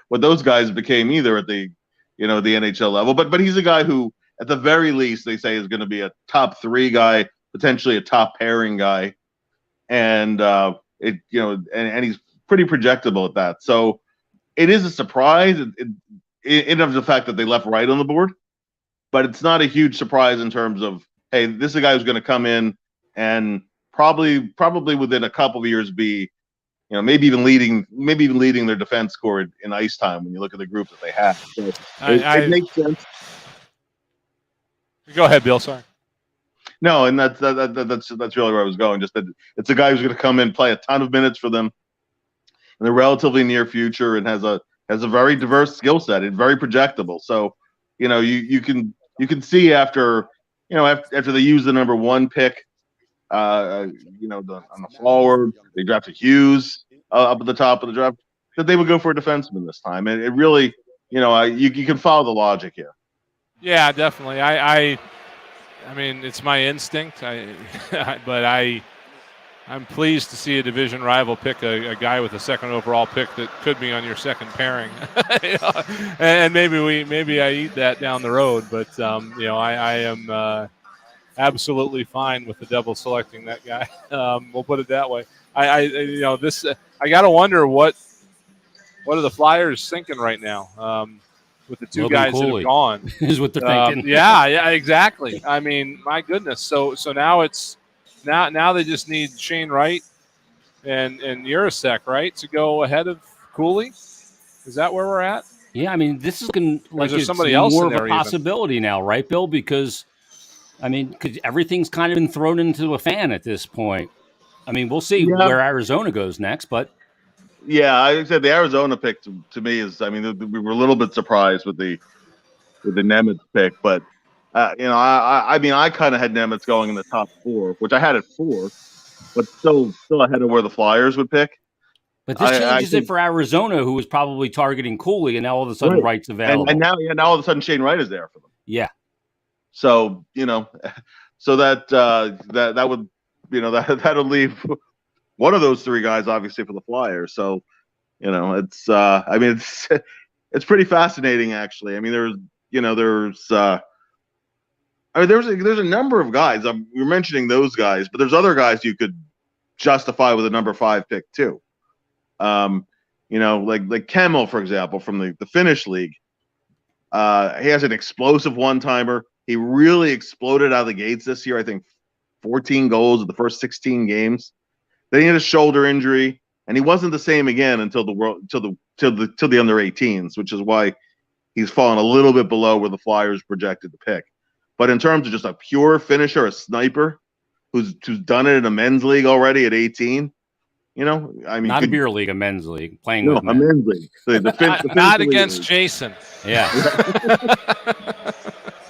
what those guys became either at the, you know, the NHL level. But he's a guy who, at the very least, they say is going to be a top 3 guy, potentially a top pairing guy, and he's pretty projectable at that. So it is a surprise in of the fact that they left Wright on the board, but it's not a huge surprise in terms of, hey, this is a guy who's going to come in and probably within a couple of years be, you know, maybe even leading their defense score in ice time when you look at the group that they have. So it makes sense. Go ahead, Bill. Sorry. No, and that's really where I was going. Just that it's a guy who's going to come in, play a ton of minutes for them in the relatively near future, and has a very diverse skill set and very projectable. So, you know, you can see after they use the number 1 pick, on the forward, they drafted Hughes up at the top of the draft, that they would go for a defenseman this time. And it really, you know, you can follow the logic here. Yeah, definitely. I mean, it's my instinct. But I'm pleased to see a division rival pick a guy with a second overall pick that could be on your second pairing. And maybe I eat that down the road. But I am absolutely fine with the Devils selecting that guy. We'll put it that way. I got to wonder what are the Flyers thinking right now. With the 2 guys that have gone, is what they're thinking. Yeah, exactly. I mean, my goodness. So now it's now they just need Shane Wright and Urasek, right, to go ahead of Cooley. Is that where we're at? Yeah, I mean, this is looking like it's somebody else more in of there a possibility now, right, Bill? Because everything's kind of been thrown into a fan at this point. I mean, we'll see where Arizona goes next, but. Yeah, I said the Arizona pick to me is, I mean, we were a little bit surprised with the Nemec pick, but I kind of had Nemec going in the top 4, which I had at 4, but still ahead of where the Flyers would pick. But this changes it for Arizona, who was probably targeting Cooley, and now all of a sudden Wright's available. And now all of a sudden Shane Wright is there for them. Yeah. So so that would, that'll leave one of those 3 guys, obviously, for the Flyers. So, it's it's pretty fascinating, actually. I mean, there's a number of guys. We're mentioning those guys, but there's other guys you could justify with a number 5 pick too. Like Kemmel, for example, from the Finnish league. He has an explosive one-timer. He really exploded out of the gates this year. I think 14 goals in the first 16 games. Then he had a shoulder injury, and he wasn't the same again until the under 18s, which is why he's fallen a little bit below where the Flyers projected to pick. But in terms of just a pure finisher, a sniper who's done it in a men's league already at 18, not a beer league, a men's league, playing with men. A men's league. The not against league. Jason. Yeah.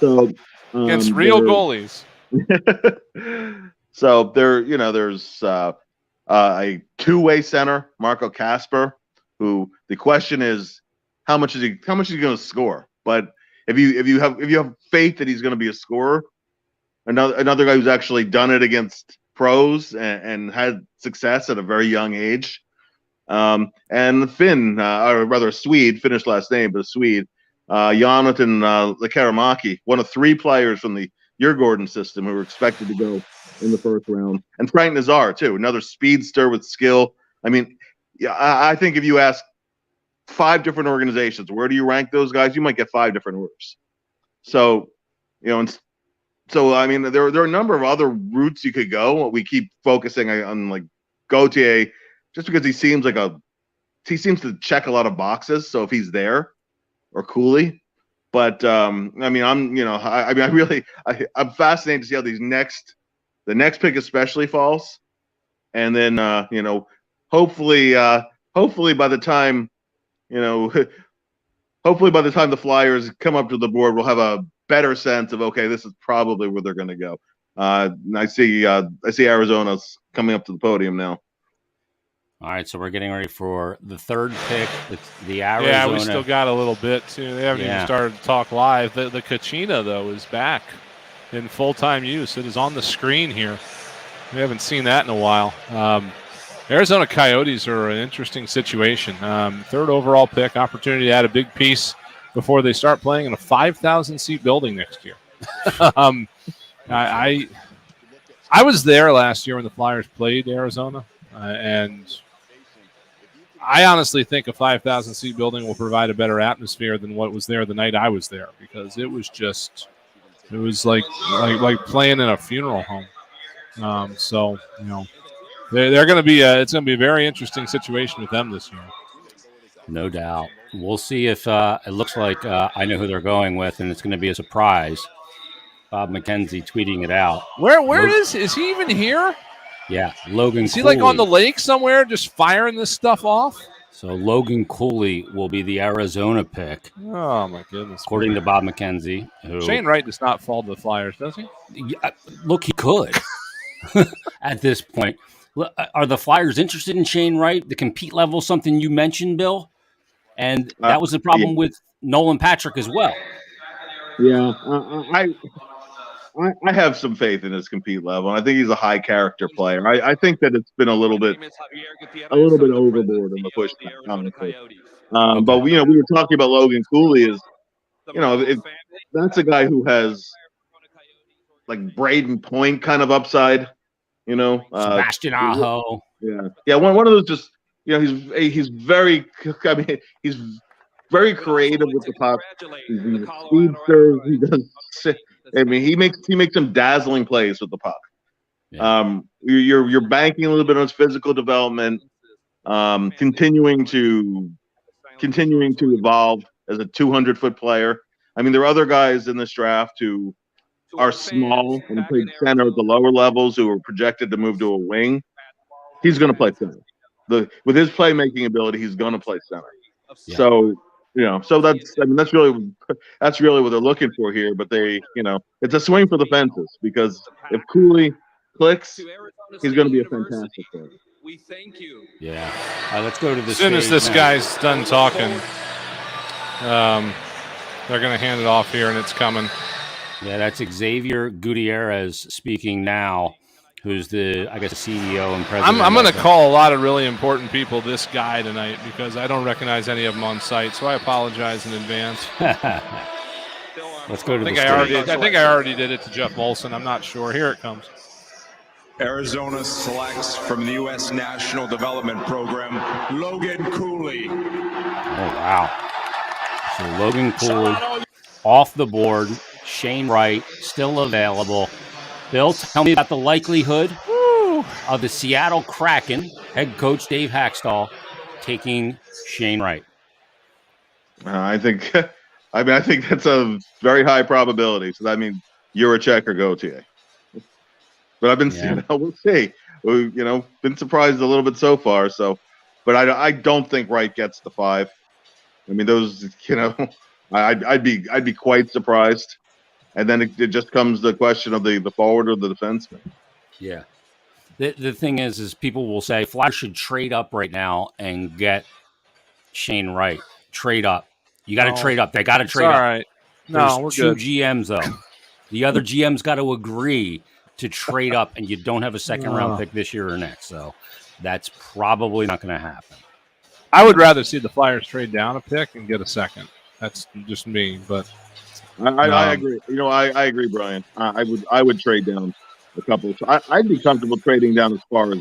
So against real goalies. So there's a 2-way center, Marco Kasper, who the question is how much is he going to score? But if you have faith that he's going to be a scorer, another guy who's actually done it against pros and had success at a very young age, and Finn, or rather a Swede, Finnish last name, but a Swede, Jonathan Lekkerimäki, one of 3 players from the Djurgården system who were expected to go in the first round, and Frank Nazar too, another speedster with skill. I mean, I think if you ask 5 different organizations. Where do you rank those guys? You might get 5 different orders. So, and so I mean, there are a number of other routes you could go. We keep focusing on like Gauthier, just because he seems to check a lot of boxes. So if he's there, or Cooley, but I mean, I'm fascinated to see how the next pick especially falls, and then hopefully by the time the Flyers come up to the board, we'll have a better sense of, okay, this is probably where they're going to go. I see Arizona's coming up to the podium now. All right, so we're getting ready for the 3rd pick. It's the Arizona. Yeah, we still got a little bit too. They haven't even started to talk live. The Kachina, though, is back in full-time use. It is on the screen here. We haven't seen that in a while. Arizona Coyotes are an interesting situation. 3rd overall pick, opportunity to add a big piece before they start playing in a 5,000-seat building next year. I was there last year when the Flyers played Arizona, and I honestly think a 5,000-seat building will provide a better atmosphere than what was there the night I was there, because it was like playing in a funeral home. So they're going to be it's going to be a very interesting situation with them this year. No doubt. We'll see if it looks like I know who they're going with, and it's going to be a surprise. Bob McKenzie tweeting it out. Where is he even here? Yeah, Logan. Is he like on the lake somewhere, just firing this stuff off? So Logan Cooley will be the Arizona pick. Oh my goodness! According to Bob McKenzie, Shane Wright does not fall to the Flyers, does he? Yeah, look, he could. At this point, are the Flyers interested in Shane Wright? The compete level, something you mentioned, Bill, and that was the problem with Nolan Patrick as well. Yeah, I have some faith in his compete level. I think he's a high character player. I think that it's been a little bit overboard in the push. But we were talking about Logan Cooley. That's a guy who has like Braden Point kind of upside. Sebastian Aho. Yeah. One of those just he's very. I mean, he's very creative with the puck. He's speedster. He does. I mean, he makes some dazzling plays with the puck. Yeah. You're banking a little bit on his physical development, continuing to evolve as a 200-foot player. I mean, there are other guys in this draft who are small and played center at the lower levels who are projected to move to a wing. He's going to play center. With his playmaking ability, he's going to play center. Yeah. So that's really what they're looking for here. But it's a swing for the fences, because if Cooley clicks, he's going to be a fantastic player. We thank you. Yeah. Let's go to the. As soon as this guy's done talking, they're going to hand it off here, and it's coming. Yeah, that's Xavier Gutierrez speaking now, who's the CEO and president. I'm going to call a lot of really important people this guy tonight, because I don't recognize any of them on site, so I apologize in advance. Let's go to I think I already did it to Jeff Molson. I'm not sure. Here it comes. Arizona selects from the U.S. National Development Program, Logan Cooley. Oh, wow. So Logan Cooley off the board. Shane Wright still available. Bill, tell me about the likelihood of the Seattle Kraken head coach Dave Haxtell taking Shane Wright. I think that's a very high probability. So that means Juracek or Gauthier. But I've been we'll see. We've, been surprised a little bit so far. So, but I don't think Wright gets the 5. I mean, those, I'd be quite surprised. And then it just comes the question of the forward or the defenseman. Yeah. The thing is people will say Flyers should trade up right now and get Shane Wright. Trade up. You got to trade up. They got to trade up. All right. No, we're two good. GMs, though. The other GM's got to agree to trade up, and you don't have a second-round pick this year or next. So that's probably not going to happen. I would rather see the Flyers trade down a pick and get a second. That's just me, but I agree. I agree, Brian. I would trade down a couple. I'd be comfortable trading down as far as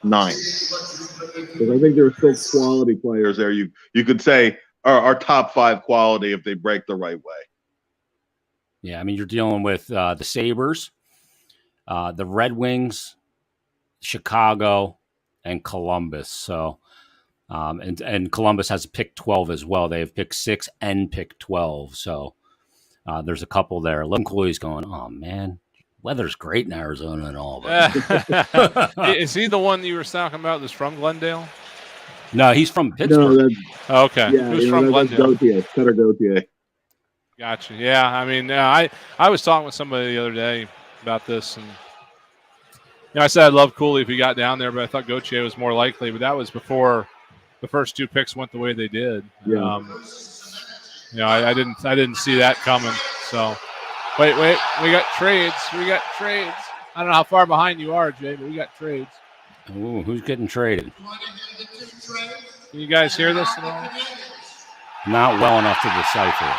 9. Because I think there are still quality players there. You could say are top 5 quality if they break the right way. Yeah, I mean, you're dealing with the Sabres, the Red Wings, Chicago, and Columbus. So, and Columbus has pick 12 as well. They have pick 6 and pick 12. So there's a couple there. Lemcoy's going, oh, man, weather's great in Arizona and all. But is he the one you were talking about that's from Glendale? no, he's from Pittsburgh. No, okay. Yeah, Who's from Glendale? Cutter Gauthier. Gotcha. Yeah, I mean, I was talking with somebody the other day about this, and I said I'd love Cooley if he got down there, but I thought Gauthier was more likely. But that was before the first 2 picks went the way they did. Yeah. I didn't see that coming. So, wait, we got trades. I don't know how far behind you are, Jay, but we got trades. Ooh, who's getting traded? Can you guys hear this at all? Not well enough to decipher it.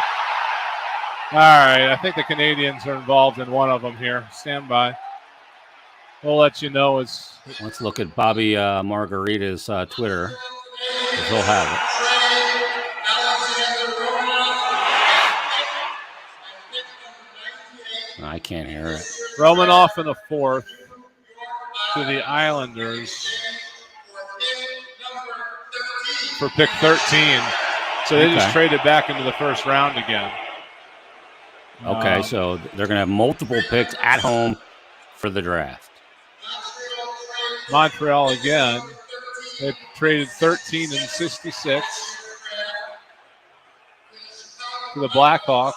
All right, I think the Canadians are involved in one of them here. Stand by. We'll let you know as. Let's look at Bobby Margarita's Twitter. He'll have it. I can't hear it. Romanoff in the 4th to the Islanders for pick 13. So they just traded back into the first round again. Okay, so they're going to have multiple picks at home for the draft. Montreal again. They traded 13 and 66 to the Blackhawks.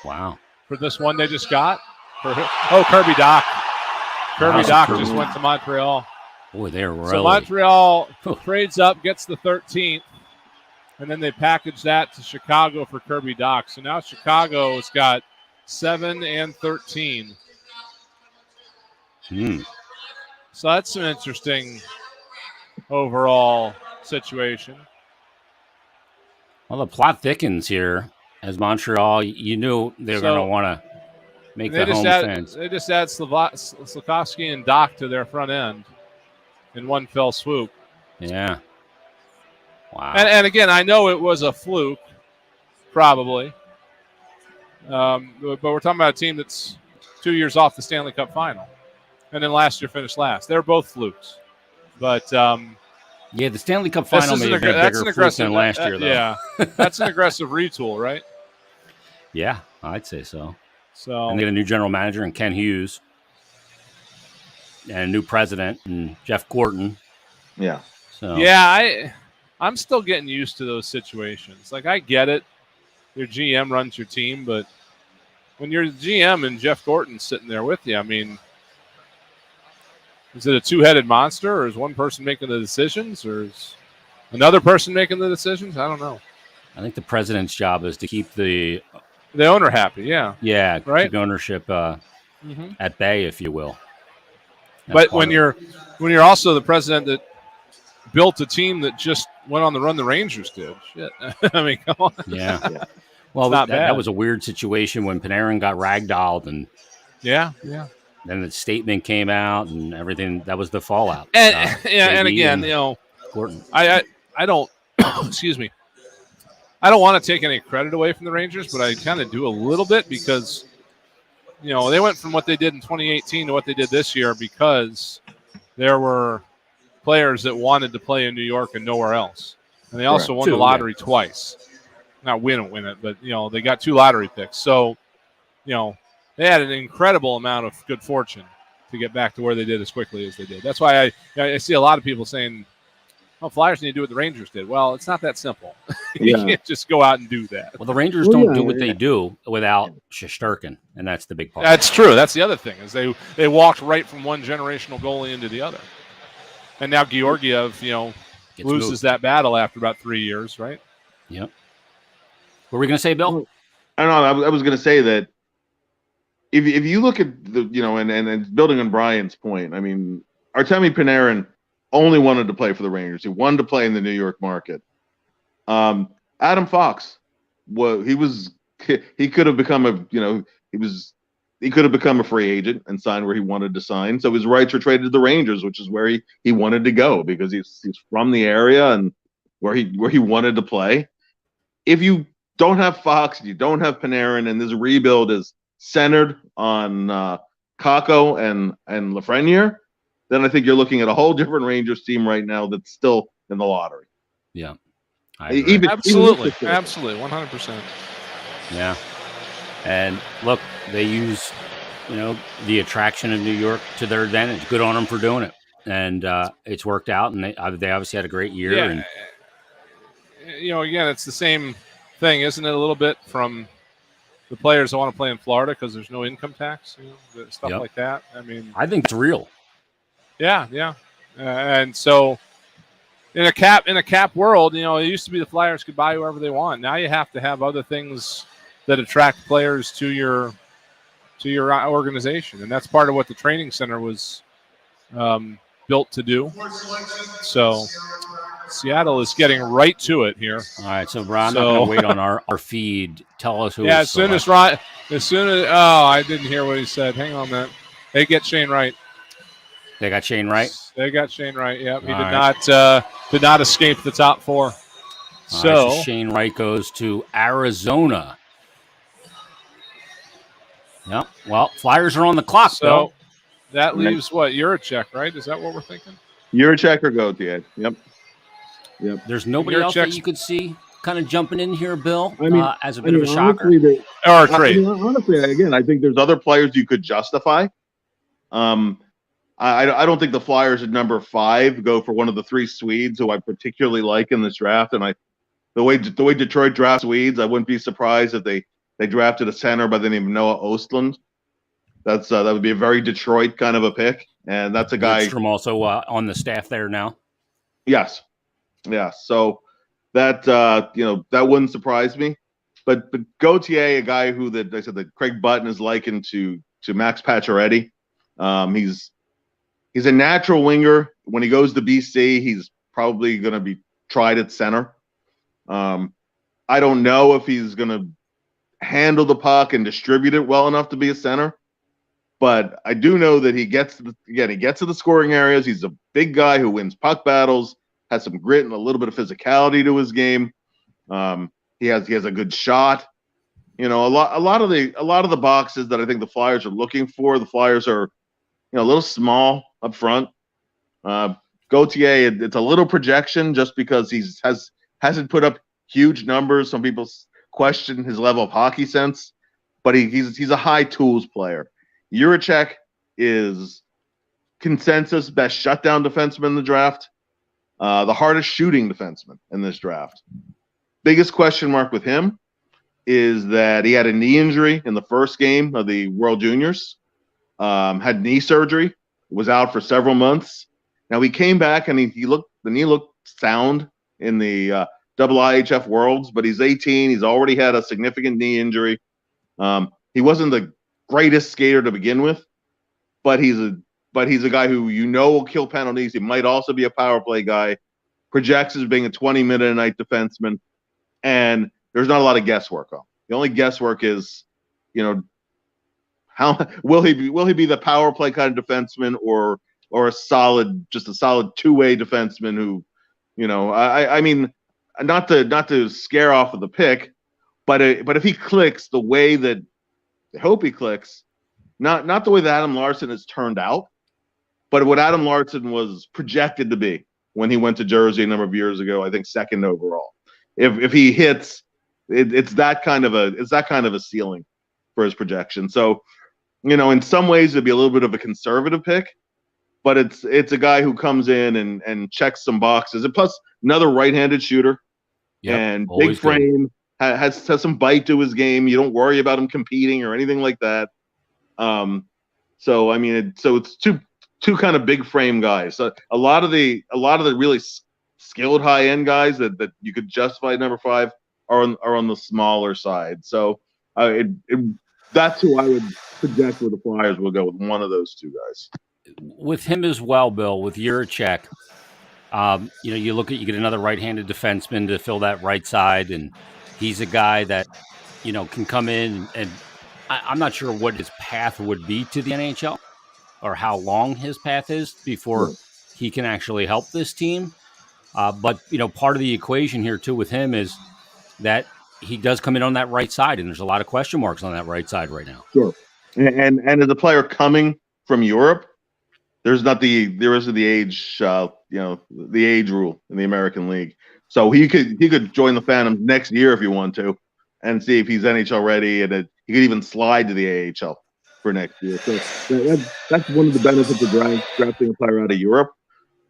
Wow. For this one they just got. Kirby Doc. Kirby Doc just went to Montreal. Boy, they're really. So Montreal trades up, gets the 13th, and then they package that to Chicago for Kirby Doc. So now Chicago has got 7 and 13. So that's an interesting overall situation. Well, the plot thickens here as Montreal. You knew they were going to want to make the home fans. They just add Slafkovsky and Doc to their front end in one fell swoop. Yeah. Wow. And again, I know it was a fluke, probably. But we're talking about a team that's 2 years off the Stanley Cup final. And then last year finished last. They're both flukes. But yeah, the Stanley Cup final may have been a bigger fluke than last year, though. Yeah, that's an aggressive retool, right? Yeah, I'd say so. So and they got a new general manager in Ken Hughes and a new president and Jeff Gorton. Yeah. So yeah, I'm still getting used to those situations. Like, I get it. Your GM runs your team, but when you're the GM and Jeff Gorton's sitting there with you, I mean, is it a two-headed monster, or is one person making the decisions, or is another person making the decisions? I don't know. I think the president's job is to keep the owner happy. Yeah. Yeah. Right. Keep ownership at bay, if you will. But when you're also the president that built a team that just went on the run the Rangers did, shit. I mean, come on. Yeah. Well, that was a weird situation when Panarin got ragdolled, and yeah. Then the statement came out and everything. That was the fallout. And and again, Gorton. I don't excuse me. I don't want to take any credit away from the Rangers, but I kind of do a little bit because they went from what they did in 2018 to what they did this year because there were players that wanted to play in New York and nowhere else, and they also won the lottery twice. Not win it, but they got 2 lottery picks. So they had an incredible amount of good fortune to get back to where they did as quickly as they did. That's why I see a lot of people saying, "Oh, Flyers need to do what the Rangers did." Well, it's not that simple. You can't just go out and do that. Well, the Rangers don't do what they do without Shesterkin, and that's the big part. That's true. That's the other thing is they walked right from one generational goalie into the other, and now Georgiev, loses that battle after about 3 years, right? Yep. What were we going to say, Bill? I don't know. I was going to say that if you look at the and building on Brian's point, I mean, Artemi Panarin only wanted to play for the Rangers. He wanted to play in the New York market. Adam Fox, he could have become he was he could have become a free agent and signed where he wanted to sign. So his rights were traded to the Rangers, which is where he wanted to go because he's from the area and where he wanted to play. If you don't have Fox, you don't have Panarin, and this rebuild is centered on Kakko and Lafreniere, then I think you're looking at a whole different Rangers team right now that's still in the lottery. Yeah. Absolutely, 100%. Yeah. And look, they use, the attraction of New York to their advantage. Good on them for doing it. And it's worked out, and they obviously had a great year. Yeah. And Again, it's the same thing, isn't it? A little bit from the players that want to play in Florida because there's no income tax, stuff like that. I mean, I think it's real. Yeah. And so in a cap world, it used to be the Flyers could buy whoever they want. Now you have to have other things that attract players to your organization, and that's part of what the training center was built to do. So Seattle is getting right to it here. All right, so Brian, I'm not going to wait on our feed. Tell us who. Yeah, as soon as I didn't hear what he said. Hang on a minute. They get Shane Wright. They got Shane Wright. They got Shane Wright. Yeah, he did not escape the top four. So Shane Wright goes to Arizona. Yeah. Well, Flyers are on the clock, though. That leaves what? Juracek, right? Is that what we're thinking? Juracek or Gauthier. Yep. There's nobody else that you could see kind of jumping in here, Bill, as a bit of a shocker. Or a trade. Honestly, again, I think there's other players you could justify. I don't think the Flyers at number 5 go for one of the 3 Swedes who I particularly like in this draft. And the way Detroit drafts Swedes, I wouldn't be surprised if they drafted a center by the name of Noah Ostlund. That would be a very Detroit kind of a pick, and that's a guy from also on the staff there now. Yes, yeah. So that that wouldn't surprise me. But Gauthier, a guy who that Craig Button is likened to Max Pacioretty. He's a natural winger. When he goes to BC, he's probably going to be tried at center. I don't know if he's going to handle the puck and distribute it well enough to be a center, but I do know that he gets to the scoring areas. He's a big guy who wins puck battles, has some grit and a little bit of physicality to his game. He has a good shot. A lot of the boxes that I think the Flyers are looking for. The Flyers are a little small up front. Gauthier, it's a little projection just because hasn't put up huge numbers. Some people question his level of hockey sense, but he's a high tools player. Juracek is consensus best shutdown defenseman in the draft, the hardest shooting defenseman in this draft. Biggest question mark with him is that he had a knee injury in the first game of the World Juniors, had knee surgery, was out for several months. Now he came back and the knee looked sound in the IIHF Worlds, but he's 18. He's already had a significant knee injury. He wasn't the greatest skater to begin with, but he's a guy who will kill penalties. He might also be a power play guy. Projects as being a 20-minute-a-night defenseman, and there's not a lot of guesswork on him. The only guesswork is, how will he be the power play kind of defenseman or a solid two-way defenseman who, I mean, not to scare off of the pick, but if he clicks the way that I hope he clicks, not the way that Adam Larsson has turned out, but what Adam Larsson was projected to be when he went to Jersey a number of years ago, I think 2nd overall. If he hits, it's that kind of a ceiling for his projection. So, in some ways it'd be a little bit of a conservative pick, but it's a guy who comes in and checks some boxes, and plus another right-handed shooter, and big frame, has some bite to his game. You don't worry about him competing or anything like that. So I mean, it's two kind of big frame guys. So a lot of the really skilled high end guys that you could justify at number 5 are on the smaller side. So that's who I would project where the Flyers will go, with one of those 2 guys. With him as well, Bill, with Juracek, you get another right-handed defenseman to fill that right side, and he's a guy that, can come in and I'm not sure what his path would be to the NHL or how long his path is before he can actually help this team. But, part of the equation here, too, with him is that he does come in on that right side, and there's a lot of question marks on that right side right now. Sure. And as a player coming from Europe, there isn't the age the age rule in the American League. So he could join the Phantoms next year if you want to, and see if he's NHL ready, and he could even slide to the AHL for next year. So that's one of the benefits of drafting a player out of Europe.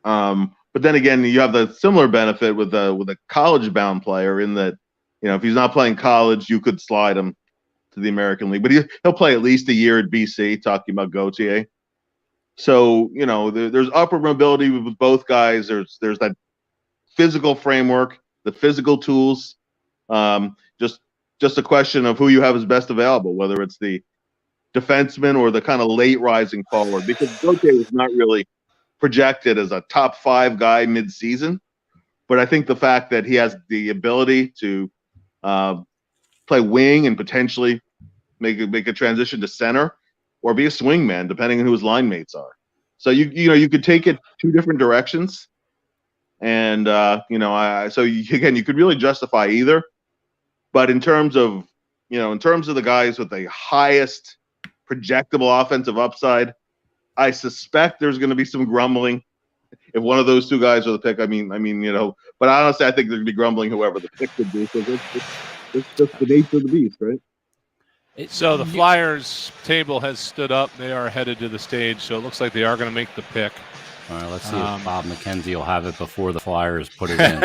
But then again, you have the similar benefit with a college-bound player in that, if he's not playing college, you could slide him to the American League. But he'll play at least a year at BC, talking about Gauthier. So, there's upward mobility with both guys. There's that physical framework, the physical tools. Just a question of who you have as best available, whether it's the defenseman or the kind of late rising forward, because Gauthier was not really projected as a top 5 guy mid-season. But I think the fact that he has the ability to play wing and potentially make a transition to center or be a swingman, depending on who his line mates are. So you could take it 2 different directions, and you could really justify either. But in terms of the guys with the highest projectable offensive upside, I suspect there's going to be some grumbling if one of those 2 guys are the pick. But honestly, I think there's going to be grumbling whoever the pick would be. So it's just the nature of the beast, right? So the Flyers table has stood up. They are headed to the stage, so it looks like they are going to make the pick. All right, let's see if Bob McKenzie will have it before the Flyers put it in.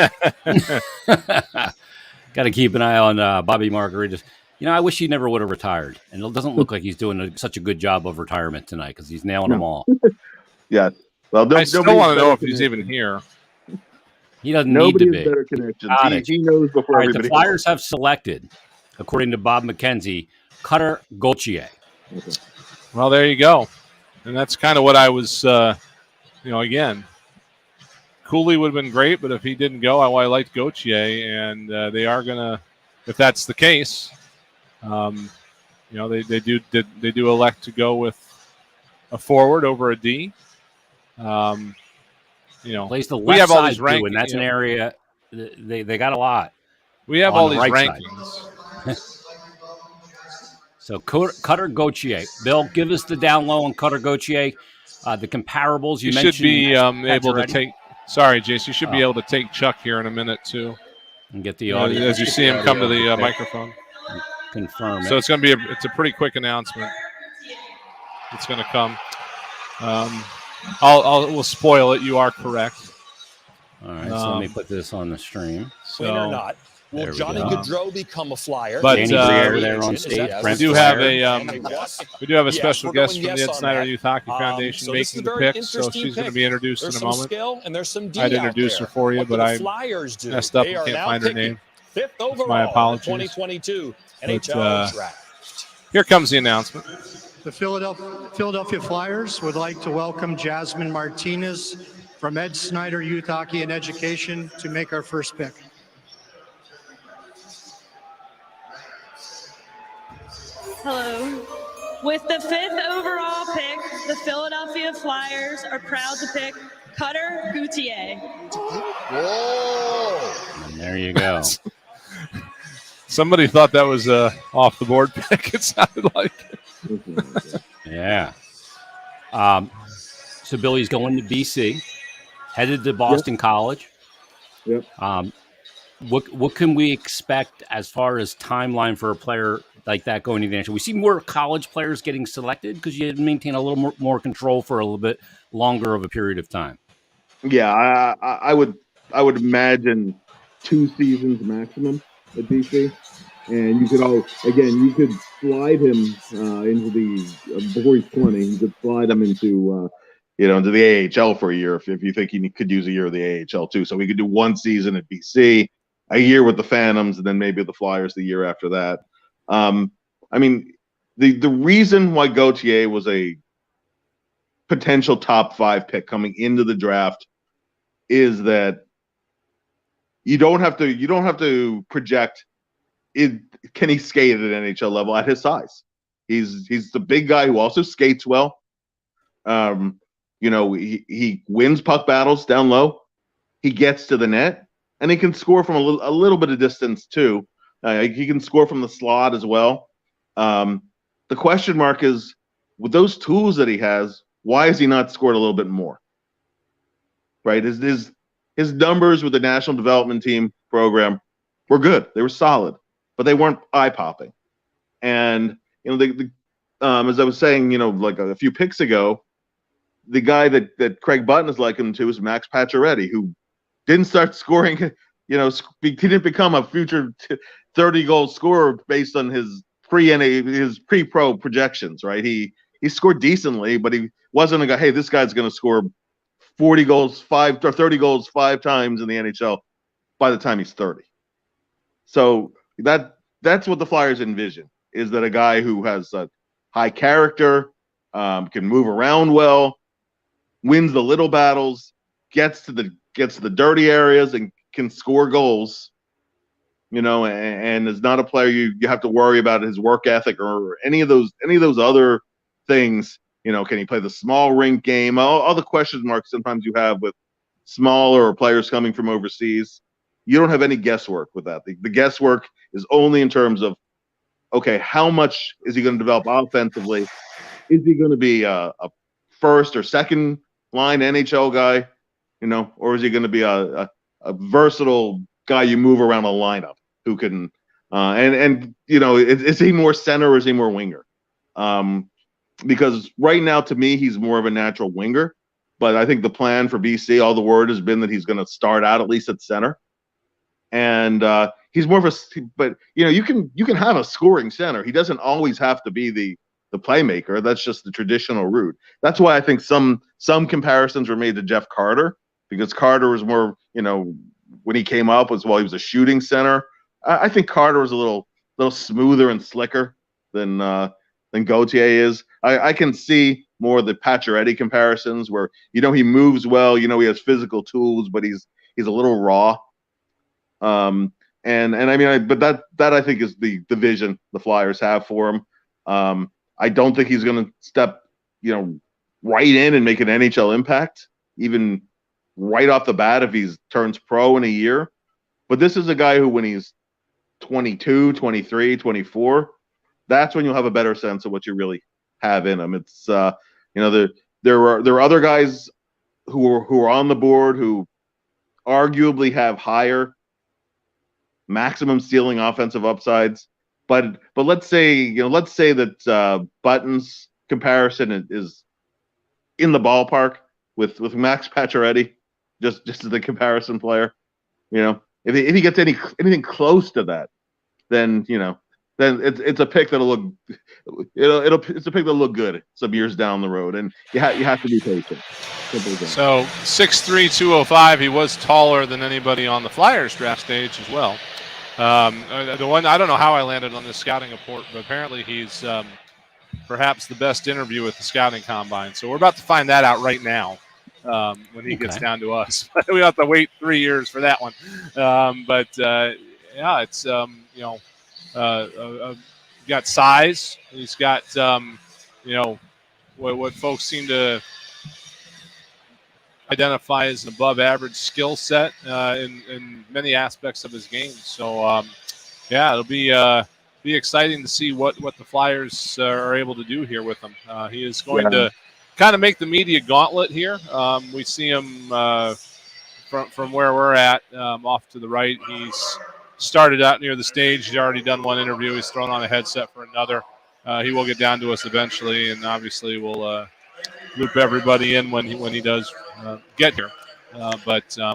Got to keep an eye on Bobby Margaritas. I wish he never would have retired. And it doesn't look like he's doing such a good job of retirement tonight because he's nailing them all. Yeah. Well, I still want to know if he's even here. He doesn't need to be. Better connections. He knows before everybody. The Flyers have selected, according to Bob McKenzie, Cutter Gauthier. Okay. Well, there you go. And that's kind of what I was, again, Cooley would have been great, but if he didn't go, I liked Gauthier, and they are going to, if that's the case, they do elect to go with a forward over a D. Plays the left we have all side these rankings, and that's an area they got a lot. We have all these rankings. So Cutter Gauthier. Bill, give us the down low on Cutter Gauthier. The comparables you mentioned. Should be able to take. Sorry, Jace. You should be able to take Chuck here in a minute too, and get the audio as you see him come to the microphone. Confirm. So it's going to be it's a pretty quick announcement. It's going to come. We'll spoil it. You are correct. All right. So let me put this on the stream. Win or not. Will Johnny Gaudreau become a Flyer? But Danny Briere there on stage. We do have a special guest from the Ed Snyder Youth Hockey Foundation making the pick, so she's going to be introduced in a moment. Skill and there's some D I'd introduce her for you, but I messed up and can't find her name. 5th overall, my apologies. 2022 NHL Draft. Here comes the announcement. The Philadelphia Flyers would like to welcome Jasmine Martinez from Ed Snyder Youth Hockey and Education to make our first pick. Hello. With the 5th overall pick, the Philadelphia Flyers are proud to pick Cutter Gauthier. Whoa! And there you go. Somebody thought that was a off the board pick. It sounded like. Yeah. So Billy's going to BC, headed to Boston College. Yep. What can we expect as far as timeline for a player like that going to the national? We see more college players getting selected because you maintain a little more control for a little bit longer of a period of time. Yeah, I would imagine 2 seasons maximum at BC, and you could slide him into the before he's 20. You could slide him into the AHL for a year if you think he could use a year of the AHL too. So we could do 1 season at BC, a year with the Phantoms, and then maybe the Flyers the year after that. The reason why Gauthier was a potential top 5 pick coming into the draft is that you don't have to project can he skate at an NHL level at his size. He's the big guy who also skates well. He wins puck battles down low. He gets to the net, and he can score from a little bit of distance too. He can score from the slot as well. The question mark is, with those tools that he has, why has he not scored a little bit more? Right? His numbers with the National Development Team program were good. They were solid, but they weren't eye-popping. And as I was saying, like a few picks ago, the guy that Craig Button is likened to is Max Pacioretty, who didn't start scoring. He didn't become a future 30-goal scorer based on his pre-pro projections. Right? He scored decently, but he wasn't a guy. Hey, this guy's going to score 40 goals, 30 goals 5 times in the NHL by the time he's 30. So that's what the Flyers envision, is that a guy who has a high character, can move around well, wins the little battles, gets to the dirty areas and can score goals, and is not a player you have to worry about his work ethic or any of those other things. Can he play the small rink game? All the question marks sometimes you have with smaller players coming from overseas. You don't have any guesswork with that. The guesswork is only in terms of, okay, how much is he going to develop offensively? Is he going to be a first or second line NHL guy, or is he going to be a versatile guy you move around a lineup who can, is he more center or is he more winger? Because right now, to me, he's more of a natural winger. But I think the plan for BC, all the word has been that he's going to start out at least at center. And he's more of but you can have a scoring center. He doesn't always have to be the playmaker. That's just the traditional route. That's why I think some comparisons were made to Jeff Carter, because Carter was more, when he came up he was a shooting center. I think Carter was a little smoother and slicker than Gauthier is. I can see more of the Pacioretty comparisons where he moves well, he has physical tools, but he's a little raw. But that I think is the vision the Flyers have for him. I don't think he's going to step, right in and make an NHL impact, even right off the bat if he turns pro in a year. But this is a guy who, when he's 22, 23, 24, that's when you'll have a better sense of what you really have in him. It's there are other guys who are on the board who arguably have higher maximum ceiling offensive upsides, but let's say that Button's comparison is in the ballpark with Max Pacioretty, just as the comparison player. If he gets anything close to that, then it's a pick that'll look it's a pick that'll look good some years down the road, and you have to be patient. So 6'3", 205. He was taller than anybody on the Flyers draft stage as well. The one, I don't know how I landed on this scouting report, but apparently he's perhaps the best interview with the scouting combine. So we're about to find that out right now when he gets down to us. We have to wait 3 years for that one. It's got size. He's got what folks seem to identify as an above-average skill set in many aspects of his game. So, it'll be exciting to see what the Flyers are able to do here with him. He is going to kind of make the media gauntlet here. We see him from where we're at, off to the right. He's started out near the stage. He's already done one interview. He's thrown on a headset for another. He will get down to us eventually, and obviously we'll loop everybody in when he does get here. It's I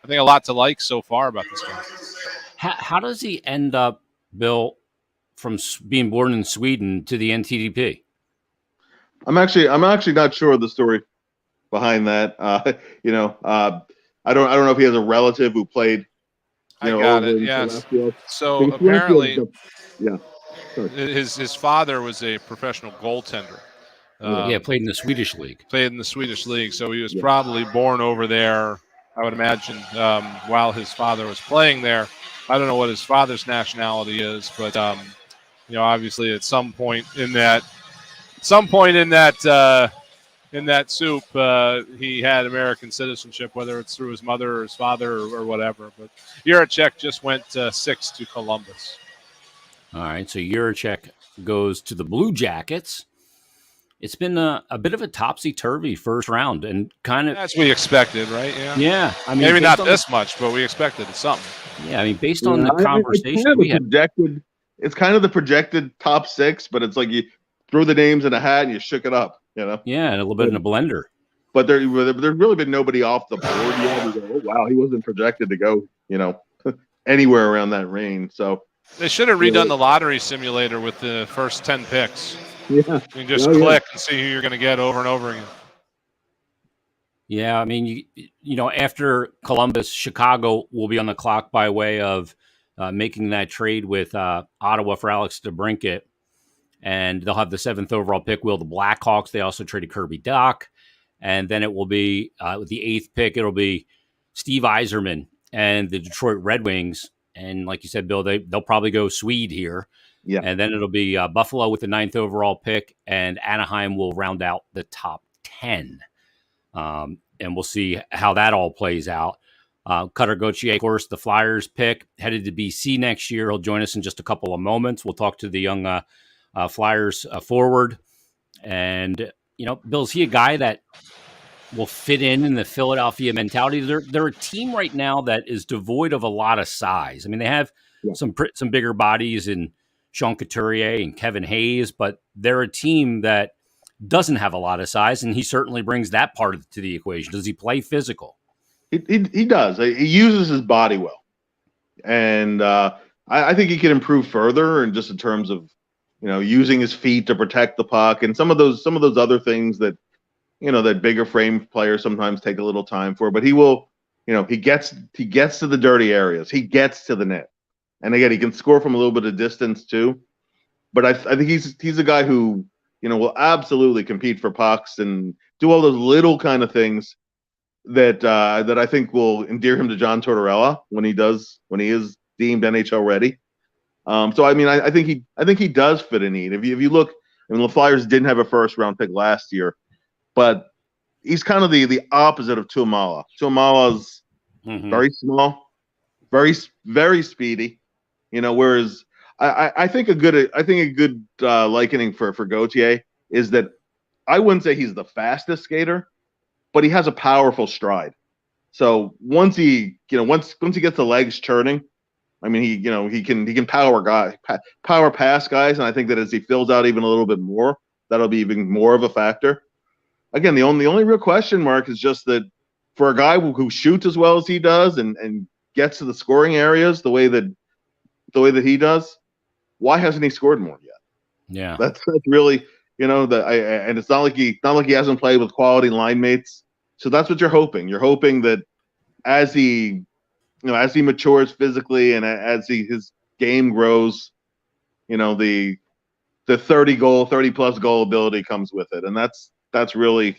think a lot to like so far about this guy. How does he end up, Bill, from being born in Sweden to the NTDP? I'm actually not sure of the story behind that. I don't know if he has a relative who played. I got it. Yes. So apparently, his father was a professional goaltender. Played in the Swedish league. So he was probably born over there, I would imagine, while his father was playing there. I don't know what his father's nationality is, but obviously at some point in that soup, he had American citizenship, whether it's through his mother or his father or whatever. But Juracek just went 6 to Columbus. All right, so Juracek goes to the Blue Jackets. It's been a bit of a topsy-turvy first round, and kind of as we expected, right? Yeah. I mean, maybe not this much, but we expected something. Yeah, I mean, based on the conversation we had, it's kind of the projected top 6, but it's like you threw the names in a hat and you shook it up, Yeah, and a little bit in a blender. But there's really been nobody off the board yet. You go, oh, wow, he wasn't projected to go, anywhere around that range. So they should have redone the lottery simulator with the first 10 picks. Yeah, you can just click and see who you're going to get over and over again. Yeah, I mean, after Columbus, Chicago will be on the clock by way of making that trade with Ottawa for Alex DeBrincat, and they'll have the 7th overall pick. Will the Blackhawks? They also traded Kirby Dach, and then it will be with the 8th pick. It'll be Steve Yzerman and the Detroit Red Wings, and like you said, Bill, they'll probably go Swede here. Yeah, and then it'll be Buffalo with the 9th overall pick, and Anaheim will round out the top 10. And we'll see how that all plays out. Cutter Gauthier, of course, the Flyers pick, headed to BC next year. He'll join us in just a couple of moments. We'll talk to the young Flyers forward. And, Bill, is he a guy that will fit in the Philadelphia mentality? They're a team right now that is devoid of a lot of size. I mean, they have some bigger bodies in Sean Couturier and Kevin Hayes, but they're a team that doesn't have a lot of size, and he certainly brings that part to the equation. Does he play physical? He does. He uses his body well, and I think he can improve further, and just in terms of using his feet to protect the puck, and some of those other things that that bigger frame players sometimes take a little time for. But he will, he gets to the dirty areas. He gets to the net. And again, he can score from a little bit of distance too. But I think he's a guy who, will absolutely compete for pucks and do all those little kind of things that I think will endear him to John Tortorella when he is deemed NHL ready. So I mean, I think he does fit a need. If you look, I mean, the Flyers didn't have a first round pick last year, but he's kind of the opposite of Tuomala. Tuomala's very small, very very speedy. Whereas I think a good likening for Gauthier is that I wouldn't say he's the fastest skater, but he has a powerful stride. So once he gets the legs churning, I mean he can power pass guys, and I think that as he fills out even a little bit more, that'll be even more of a factor. Again, the only real question mark is just that for a guy who shoots as well as he does and gets to the scoring areas the way that he does, why hasn't he scored more yet? Yeah, that's really and it's not like he hasn't played with quality line mates. So that's what you're hoping. You're hoping that as he matures physically and as his game grows, the 30 plus goal ability comes with it, and that's really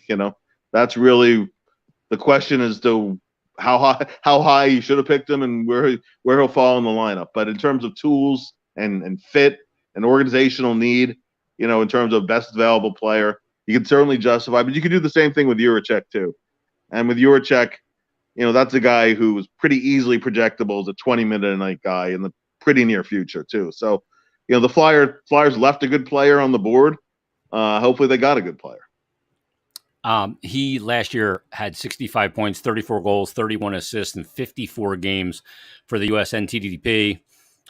the question as to how high you should have picked him and where he'll fall in the lineup. But in terms of tools and fit and organizational need, in terms of best available player, you can certainly justify. But you can do the same thing with Juracek too. And with Juracek, that's a guy who's pretty easily projectable as a 20-minute a night guy in the pretty near future too. So, the Flyers left a good player on the board. Hopefully they got a good player. He last year had 65 points, 34 goals, 31 assists in 54 games for the US NTDP.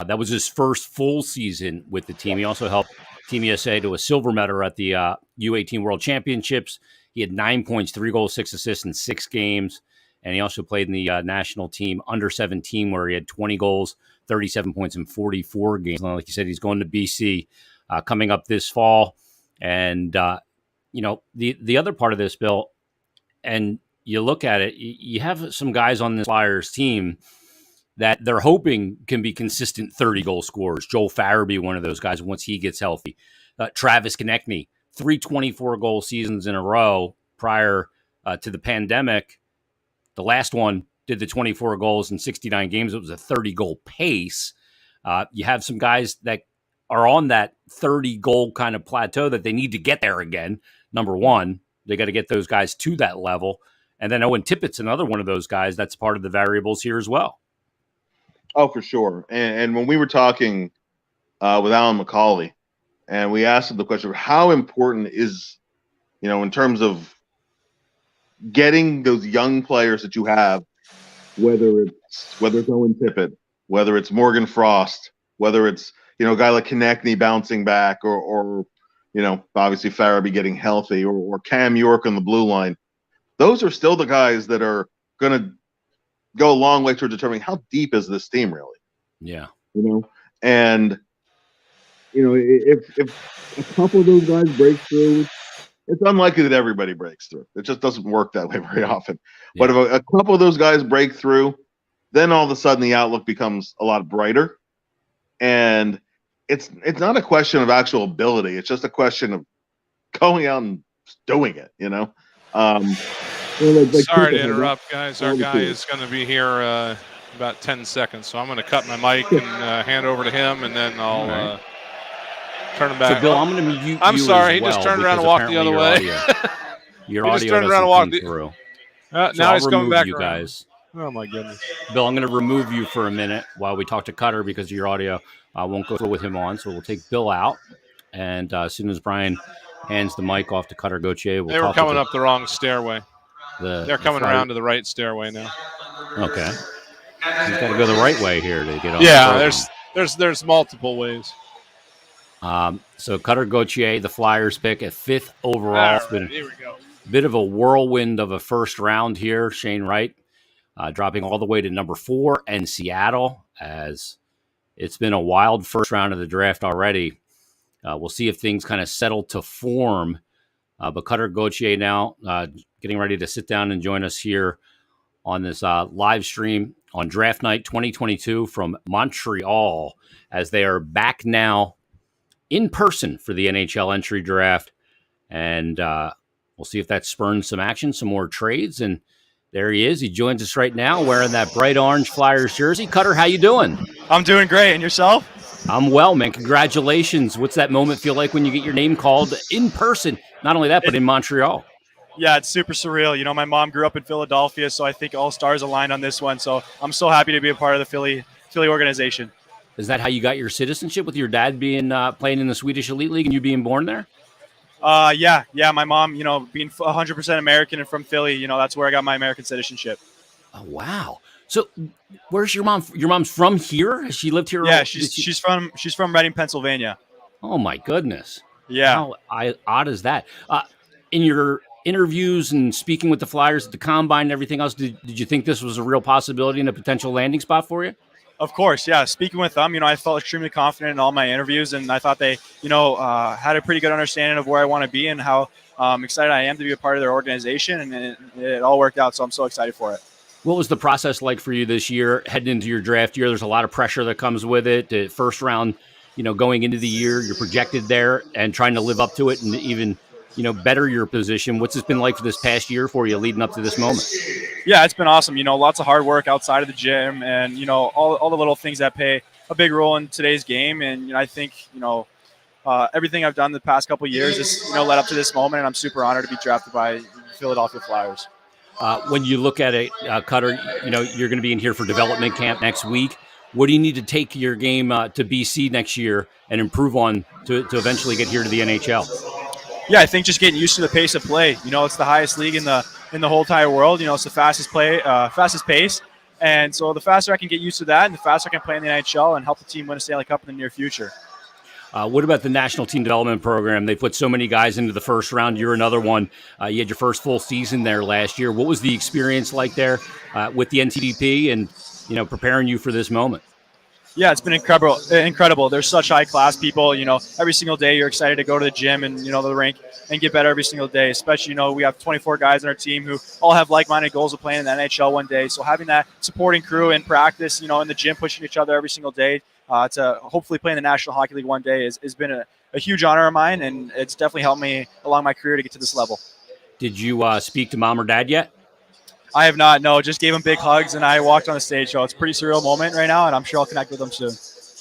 That was his first full season with the team. He also helped Team USA to a silver medal at the U18 World Championships. He had 9 points, 3 goals, 6 assists in 6 games. And he also played in the national team under 17, where he had 20 goals, 37 points in 44 games. And like you said, he's going to BC coming up this fall. And, the other part of this, Bill, and you look at it, you have some guys on the Flyers team that they're hoping can be consistent 30-goal scorers. Joel Farabee, one of those guys, once he gets healthy. Travis Konechny, 3 24-goal seasons in a row prior to the pandemic. The last one did the 24 goals in 69 games. It was a 30-goal pace. You have some guys that are on that 30 goal kind of plateau that they need to get there again. Number one, they got to get those guys to that level. And then Owen Tippett's another one of those guys that's part of the variables here as well. Oh, for sure. And when we were talking with Alan McCauley, and we asked him the question of how important is, in terms of getting those young players that you have, whether it's Owen Tippett, whether it's Morgan Frost, whether it's a guy like Konechny bouncing back, or obviously Farabee getting healthy, or Cam York on the blue line. Those are still the guys that are going to go a long way toward determining how deep is this team really. Yeah. And if a couple of those guys break through, it's unlikely that everybody breaks through. It just doesn't work that way very often. Yeah. But if a couple of those guys break through, then all of a sudden the outlook becomes a lot brighter. And it's not a question of actual ability. It's just a question of going out and doing it, Sorry to interrupt, guys. Our guy is going to be here about 10 seconds, so I'm going to cut my mic and hand over to him, and then I'll turn him back. So, Bill, I'm going to mute you. I'm sorry. He just turned around and walked the other way. Your audio turned around and walked through. So now he's coming back, you guys. Oh my goodness, Bill, I'm going to remove you for a minute while we talk to Cutter because your audio won't go through with him on. So we'll take Bill out, and as soon as Brian hands the mic off to Cutter Gauthier, they were coming up the wrong stairway. They're coming around to the right stairway now. Okay, he's got to go the right way here to get on. Yeah, there's multiple ways. So Cutter Gauthier, the Flyers pick at 5th overall. It's been here we go. A bit of a whirlwind of a first round here. Shane Wright dropping all the way to number 4, and Seattle, as it's been a wild first round of the draft already. We'll see if things kind of settle to form. But Cutter Gauthier now getting ready to sit down and join us here on this live stream on Draft Night 2022 from Montreal, as they are back now in person for the NHL entry draft. And we'll see if that spurns some action, some more trades. And there he is. He joins us right now wearing that bright orange Flyers jersey. Cutter, how you doing? I'm doing great. And yourself? I'm well, man. Congratulations. What's that moment feel like when you get your name called in person? Not only that, but in Montreal. Yeah, it's super surreal. My mom grew up in Philadelphia, so I think all stars aligned on this one. So I'm so happy to be a part of the Philly organization. Is that how you got your citizenship, with your dad being playing in the Swedish Elite League and you being born there? Yeah. My mom, being 100% American and from Philly, that's where I got my American citizenship. Oh, wow. So where's your mom? Your mom's from here? Has she lived here? Yeah, she's from Reading, Pennsylvania. Oh my goodness. Yeah. How odd is that? In your interviews and speaking with the Flyers at the Combine and everything else, did you think this was a real possibility and a potential landing spot for you? Of course, yeah. Speaking with them, I felt extremely confident in all my interviews, and I thought they, had a pretty good understanding of where I want to be and how excited I am to be a part of their organization, and it all worked out, so I'm so excited for it. What was the process like for you this year, heading into your draft year? There's a lot of pressure that comes with it. The first round, going into the year, you're projected there and trying to live up to it and even, better your position. What's it been like for this past year for you leading up to this moment? Yeah, it's been awesome. Lots of hard work outside of the gym and, all the little things that play a big role in today's game. And, I think, everything I've done the past couple of years has, led up to this moment. And I'm super honored to be drafted by Philadelphia Flyers. When you look at it, Cutter, you're going to be in here for development camp next week. What do you need to take your game to BC next year and improve on to eventually get here to the NHL? Yeah, I think just getting used to the pace of play. It's the highest league in the whole entire world. It's the fastest pace. And so the faster I can get used to that and the faster I can play in the NHL and help the team win a Stanley Cup in the near future. What about the National Team Development Program? They put so many guys into the first round. You're another one. You had your first full season there last year. What was the experience like there with the NTDP and, preparing you for this moment? Yeah, it's been incredible. There's such high-class people. Every single day you're excited to go to the gym and, the rink and get better every single day. Especially, we have 24 guys on our team who all have like-minded goals of playing in the NHL one day. So having that supporting crew in practice, in the gym, pushing each other every single day, to hopefully play in the National Hockey League one day has been a huge honor of mine, and it's definitely helped me along my career to get to this level. Did you speak to mom or dad yet? I have not, no. Just gave them big hugs, and I walked on the stage, so it's a pretty surreal moment right now, and I'm sure I'll connect with them soon.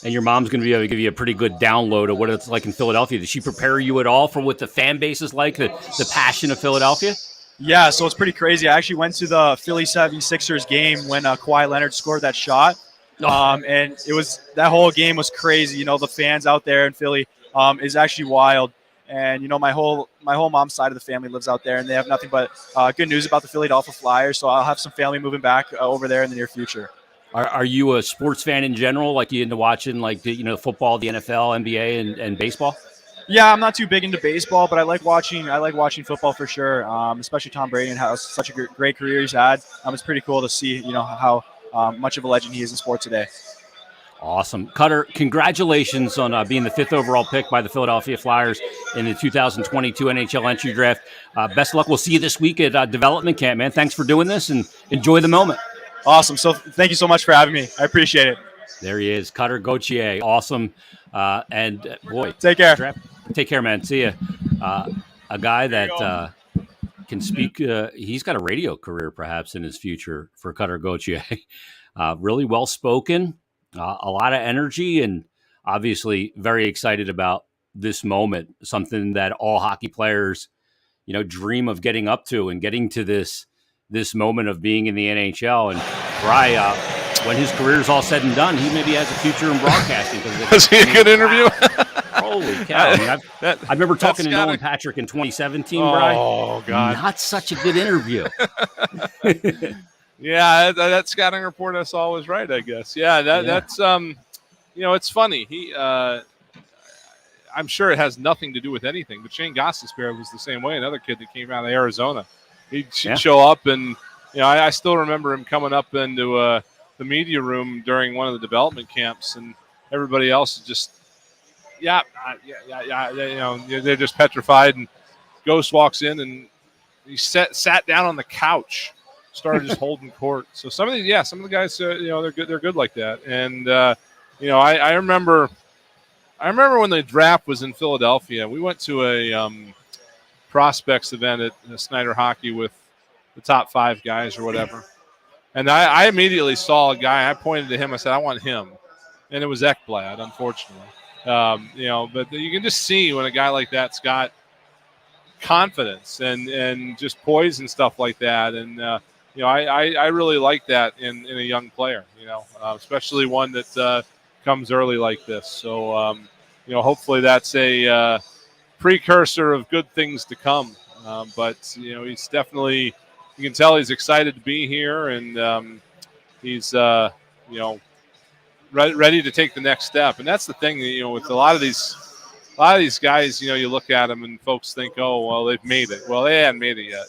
and your mom's going to be able to give you a pretty good download of what it's like in Philadelphia. Did she prepare you at all for what the fan base is like, the passion of Philadelphia? Yeah, so it's pretty crazy. I actually went to the Philly 76ers game when Kawhi Leonard scored that shot. And it was that whole game was crazy. You know, the fans out there in Philly is actually wild. And, you know, my whole mom's side of the family lives out there, and they have nothing but good news about the Philadelphia Flyers. So I'll have some family moving back over there in the near future. Are you a sports fan in general? Like, you into watching, like, the football, the NFL, NBA, and baseball? Yeah, I'm not too big into baseball, but I like watching football for sure, especially Tom Brady and how such a great career he's had. It's pretty cool to see, you know, how much of a legend he is in sports today. Awesome. Cutter, congratulations on being the 5th overall pick by the Philadelphia Flyers in the 2022 NHL entry draft. Best of luck. We'll see you this week at development camp, man. Thanks for doing this, and enjoy the moment. Awesome. So thank you so much for having me. I appreciate it. There he is, Cutter Gauthier. Awesome. And boy, take care. Take care, man. See ya. A guy that can speak. He's got a radio career perhaps in his future for Cutter Gauthier. Really well spoken, a lot of energy, and obviously very excited about this moment. Something that all hockey players, you know, dream of getting up to and getting to this moment of being in the NHL. And Bri, when his career is all said and done, he maybe has a future in broadcasting. Was he a good interview? Holy cow. I remember talking to Nolan Patrick in 2017, Bri. Oh, God. Not such a good interview. Yeah, that scouting report I saw was right, I guess. Yeah, that's, you know, it's funny. I'm sure it has nothing to do with anything, but Shane Gostisbehere was the same way, another kid that came out of Arizona. He'd show up, and, you know, I still remember him coming up into the media room during one of the development camps, and everybody else is just, yeah, you know, they're just petrified. And Ghost walks in, and he sat down on the couch, started just holding court. So some of the guys, you know, they're good like that. And you know, I remember when the draft was in Philadelphia. We went to a prospects event at Snyder Hockey with the top 5 guys or whatever. And I immediately saw a guy. I pointed to him. I said, I want him. And it was Ekblad, unfortunately. You know, but you can just see when a guy like that's got confidence and just poise and stuff like that. And, you know, I really like that in a young player, you know, especially one that comes early like this. So, you know, hopefully that's a precursor of good things to come. But, you know, he's definitely – you can tell he's excited to be here, and he's, you know, ready to take the next step. And that's the thing, you know, with a lot of these guys, you know, you look at them and folks think, oh, well, they've made it. Well, they haven't made it yet.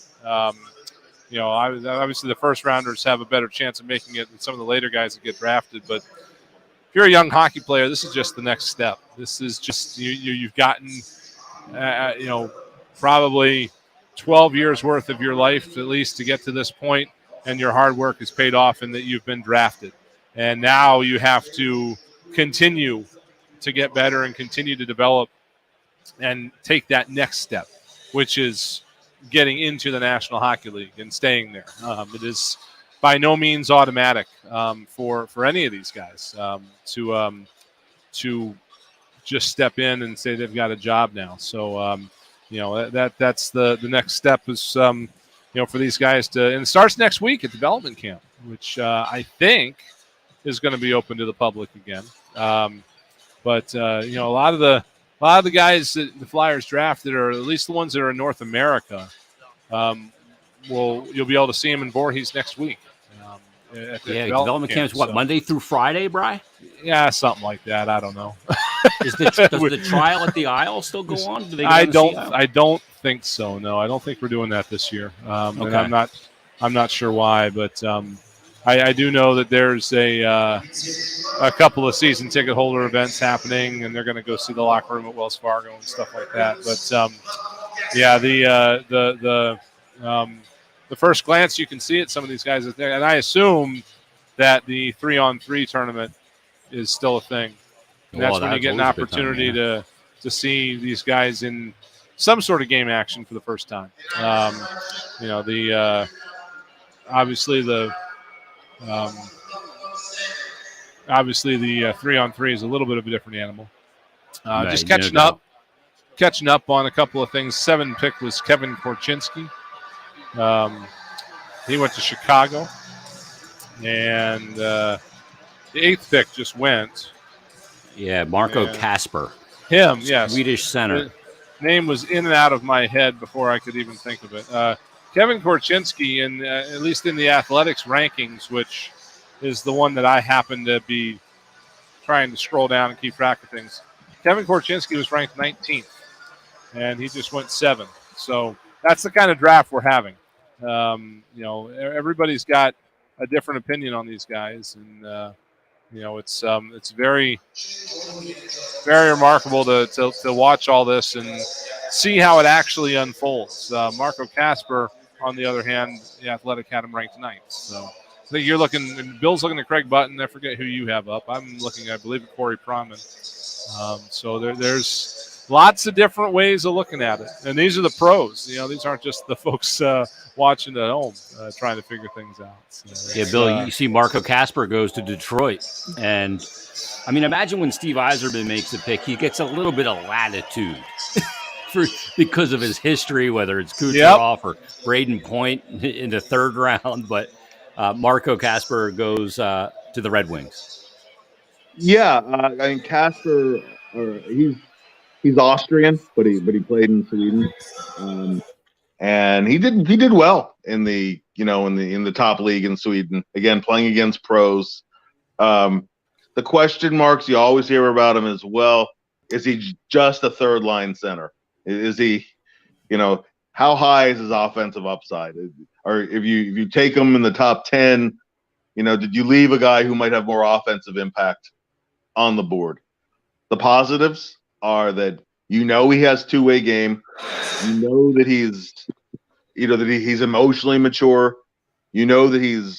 You know, obviously the first rounders have a better chance of making it than some of the later guys that get drafted. But if you're a young hockey player, this is just the next step. This is just you've gotten, you know, probably 12 years worth of your life at least to get to this point, and your hard work is paid off in that you've been drafted. And now you have to continue to get better and continue to develop and take that next step, which is getting into the National Hockey League and staying there. It is by no means automatic for any of these guys to just step in and say they've got a job now. So, you know, that's the next step is, you know, for these guys to, and it starts next week at development camp, which I think is going to be open to the public again. But you know, a lot of the guys that the Flyers drafted, or at least the ones that are in North America, you'll be able to see them in Voorhees next week. At the development camp is what, Monday through Friday, Bri? Yeah, something like that. I don't know. Does the trial at the Isle still go on? Do they I don't think so. No, I don't think we're doing that this year. Okay. And I'm not sure why, but I do know that there's a couple of season ticket holder events happening, and they're going to go see the locker room at Wells Fargo and stuff like that. But yeah, the first glance you can see it, some of these guys are there, and I assume that the 3-on-3 tournament is still a thing. And that's when you get an opportunity to see these guys in some sort of game action for the first time. You know, obviously the obviously the 3-on-3 is a little bit of a different animal. Just Right, no catching up on a couple of things. 7th pick was Kevin Korchinski. He went to Chicago, and the 8th pick just went. Yeah, Marco Kasper. Him, yes. Swedish center. The name was in and out of my head before I could even think of it. Kevin Korchinski, at least in the athletics rankings, which is the one that I happen to be trying to scroll down and keep track of things. Kevin Korchinski was ranked 19th, and he just went 7th. So that's the kind of draft we're having. Everybody's got a different opinion on these guys, and it's very, very remarkable to watch all this and see how it actually unfolds. Marco Kasper, on the other hand, the Athletic had him ranked 9th. So I think you're looking. Bill's looking at Craig Button. I forget who you have up. I'm looking, I believe, at Corey Proman. So there's lots of different ways of looking at it, and these are the pros. These aren't just the folks watching at home trying to figure things out. So yeah, Bill, you see Marco Kasper goes to Detroit, and I mean, imagine when Steve Yzerman makes a pick, he gets a little bit of latitude because of his history, whether it's Kucherov or Braden Point in the 3rd round, but Marco Kasper goes to the Red Wings. Yeah, I mean Kasper, he's Austrian, but he played in Sweden, and he did well in the in the top league in Sweden. Again, playing against pros. The question marks you always hear about him as well: is he just a 3rd line center? Is he, how high is his offensive upside? Or if you take him in the top 10, did you leave a guy who might have more offensive impact on the board? The positives are that he has 2-way game. That he's he's emotionally mature. That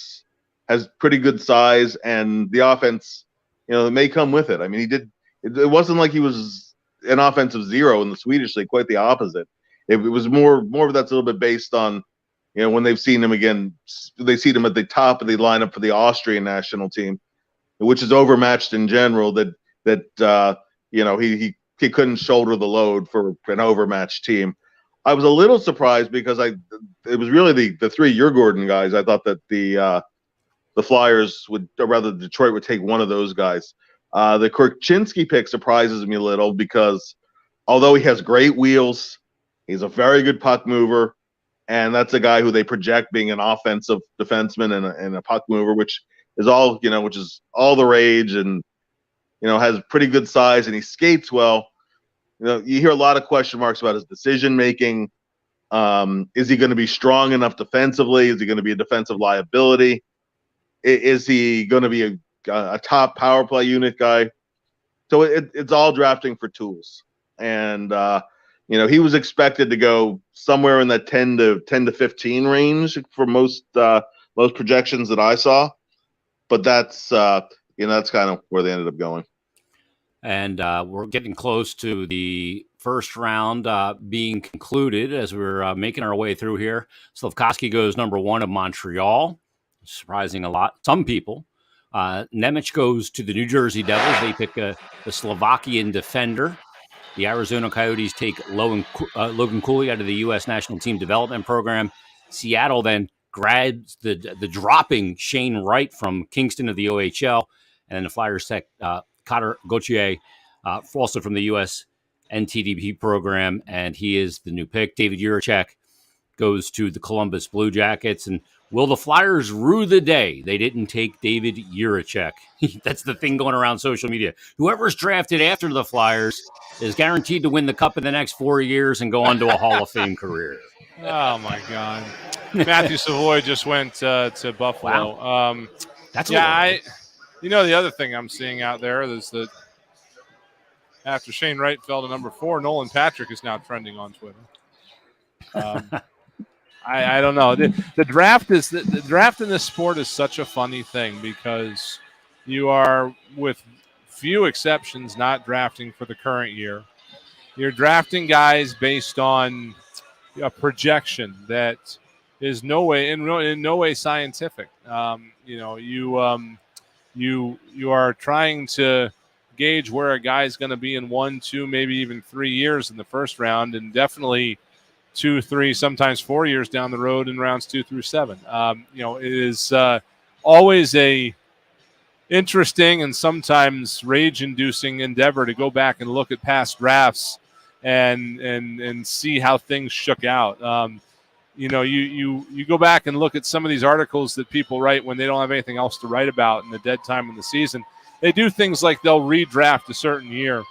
has pretty good size, and the offense may come with it. I mean, it wasn't like he was an offensive zero in the Swedish league, quite the opposite. It was more of that's a little bit based on when they've seen him again, they see him at the top of the lineup for the Austrian national team, which is overmatched in general, that he couldn't shoulder the load for an overmatched team. I was a little surprised because it was really the 3 Djurgården guys. I thought that the Flyers would, or rather Detroit would take one of those guys. The Korchinski pick surprises me a little because although he has great wheels, he's a very good puck mover, and that's a guy who they project being an offensive defenseman and a puck mover, which is all the rage, and has pretty good size, and he skates well. You hear a lot of question marks about his decision making. Is he going to be strong enough defensively? Is he going to be a defensive liability? Is he going to be a top power play unit guy? So it's all drafting for tools, and he was expected to go somewhere in that 10 to 15 range for most projections that I saw, but that's that's kind of where they ended up going. And we're getting close to the first round being concluded as we're making our way through here. Slafkovsky goes number 1 of Montreal, surprising a lot, some people. Nemec goes to the New Jersey Devils. They pick the Slovakian defender. The Arizona Coyotes take Logan Cooley out of the U.S. National Team Development Program. Seattle then grabs the dropping Shane Wright from Kingston of the OHL. And then the Flyers take Cotter Gauthier, also from the U.S. NTDP program, and he is the new pick. David Jiricek goes to the Columbus Blue Jackets. And will the Flyers rue the day they didn't take David Jiricek? That's the thing going around social media. Whoever's drafted after the Flyers is guaranteed to win the Cup in the next 4 years and go on to a Hall of Fame career. Oh, my God. Matthew Savoy just went to Buffalo. Wow. That's the other thing I'm seeing out there is that after Shane Wright fell to number 4, Nolan Patrick is now trending on Twitter. I don't know. The draft in this sport is such a funny thing because you are, with few exceptions, not drafting for the current year. You're drafting guys based on a projection that is in no way scientific. you are trying to gauge where a guy is going to be in 1, 2, maybe even 3 years in the first round, and definitely 2, 3, sometimes 4 years down the road in rounds 2 through 7. It is always a interesting and sometimes rage-inducing endeavor to go back and look at past drafts and see how things shook out. You go back and look at some of these articles that people write when they don't have anything else to write about in the dead time of the season. They do things like they'll redraft a certain year.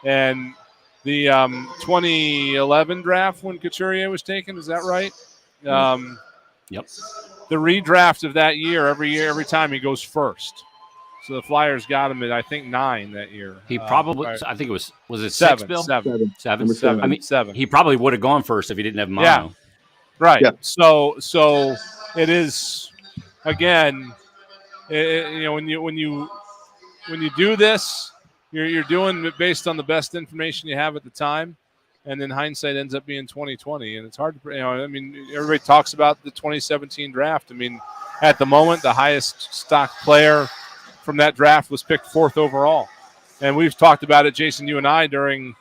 And the 2011 draft when Couturier was taken, is that right? Yep. The redraft of that year, every time he goes first. So the Flyers got him at, I think, 9 that year. He probably, I think it was it 7, 6, Bill? 7. 7. I mean, 7. He probably would have gone first if he didn't have mono. Yeah. Right. Yeah. So it is, again, when you do this, you're doing it based on the best information you have at the time, and then hindsight ends up being 20/20, and it's hard to, everybody talks about the 2017 draft. I mean, at the moment, the highest stock player from that draft was picked 4th overall, and we've talked about it, Jason, you and I, during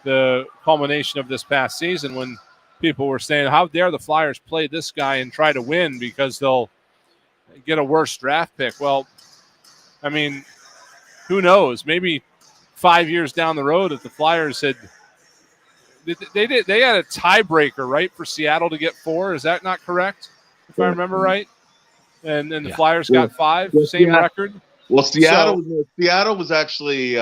the culmination of this past season when people were saying, how dare the Flyers play this guy and try to win because they'll get a worse draft pick. Well, I mean, who knows? Maybe 5 years down the road, if the Flyers had they had a tiebreaker, right, for Seattle to get 4. Is that not correct? If I remember right. And then the Flyers got 5, same record. Well, Seattle was actually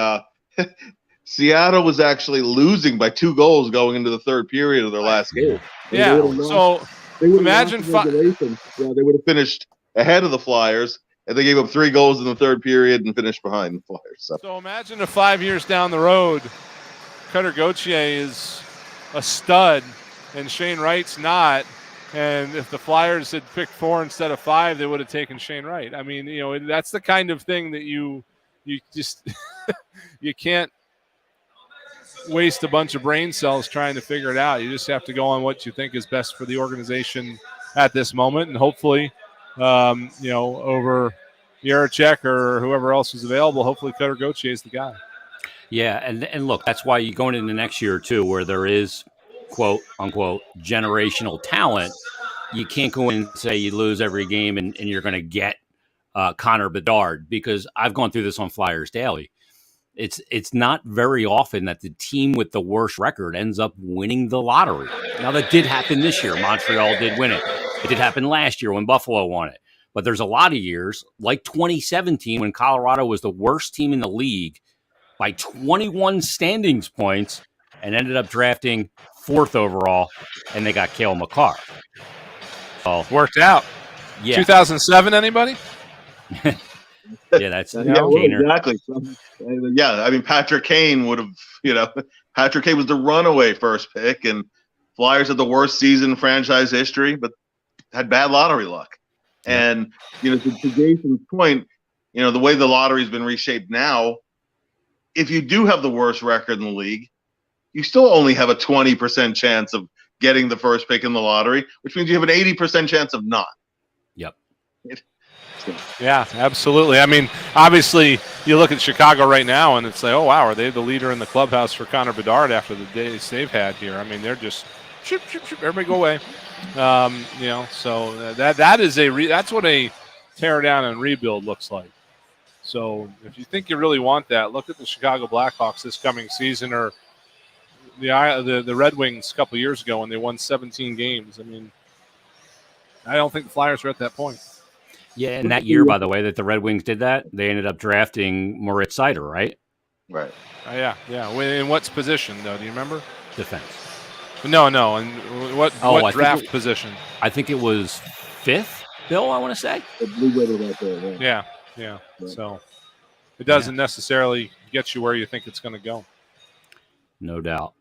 Seattle was actually losing by 2 goals going into the third period of their last game. Yeah. So imagine they would have finished ahead of the Flyers, and they gave up 3 goals in the third period and finished behind the Flyers. So imagine if 5 years down the road, Cutter Gauthier is a stud and Shane Wright's not. And if the Flyers had picked 4 instead of 5, they would have taken Shane Wright. I mean, that's the kind of thing that you just you can't waste a bunch of brain cells trying to figure it out. You just have to go on what you think is best for the organization at this moment, and hopefully, over Jaracek or whoever else is available, hopefully Cutter Gauthier is the guy. Yeah, and look, that's why you going into next year too, where there is quote unquote generational talent. You can't go in and say you lose every game and you're going to get Connor Bedard, because I've gone through this on Flyers Daily. It's not very often that the team with the worst record ends up winning the lottery. Now, that did happen this year. Montreal did win it. It did happen last year when Buffalo won it. But there's a lot of years, like 2017, when Colorado was the worst team in the league by 21 standings points and ended up drafting 4th overall, and they got Cale Makar. So, worked out. Yeah. 2007, anybody? Yeah, that's exactly. Yeah, I mean, Patrick Kane would have, Patrick Kane was the runaway first pick, and Flyers had the worst season in franchise history, but had bad lottery luck. And, to Jason's point, the way the lottery's been reshaped now, if you do have the worst record in the league, you still only have a 20% chance of getting the first pick in the lottery, which means you have an 80% chance of not. Yep. Yeah, absolutely. I mean, obviously, you look at Chicago right now, and it's like, oh, wow, are they the leader in the clubhouse for Connor Bedard after the days they've had here? I mean, they're just, shoop, shoop, shoop, everybody go away. So that's what a tear down and rebuild looks like. So if you think you really want that, look at the Chicago Blackhawks this coming season, or the Red Wings a couple years ago when they won 17 games. I mean, I don't think the Flyers are at that point. Yeah, and that year, by the way, that the Red Wings did that, they ended up drafting Moritz Seider, right? Right. Yeah. In what position, though? Do you remember? Defense. No. And what draft position? I think it was 5th, Bill, I want to say. Yeah. Right. So it doesn't necessarily get you where you think it's going to go. No doubt.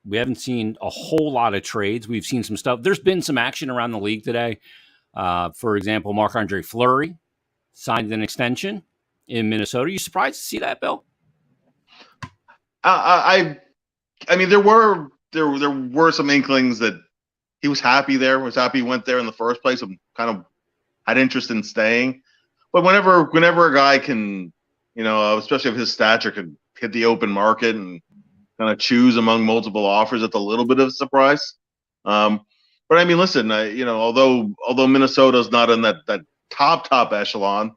We haven't seen a whole lot of trades. We've seen some stuff. There's been some action around the league today. For example, Marc-Andre Fleury signed an extension in Minnesota. You surprised to see that, Bill? I mean, there were some inklings that he was happy there. Was happy he went there in the first place. And kind of had interest in staying. but whenever a guy can, especially of his stature, can hit the open market and kind of choose among multiple offers, it's a little bit of a surprise. But I mean, listen, although Minnesota's not in that top echelon,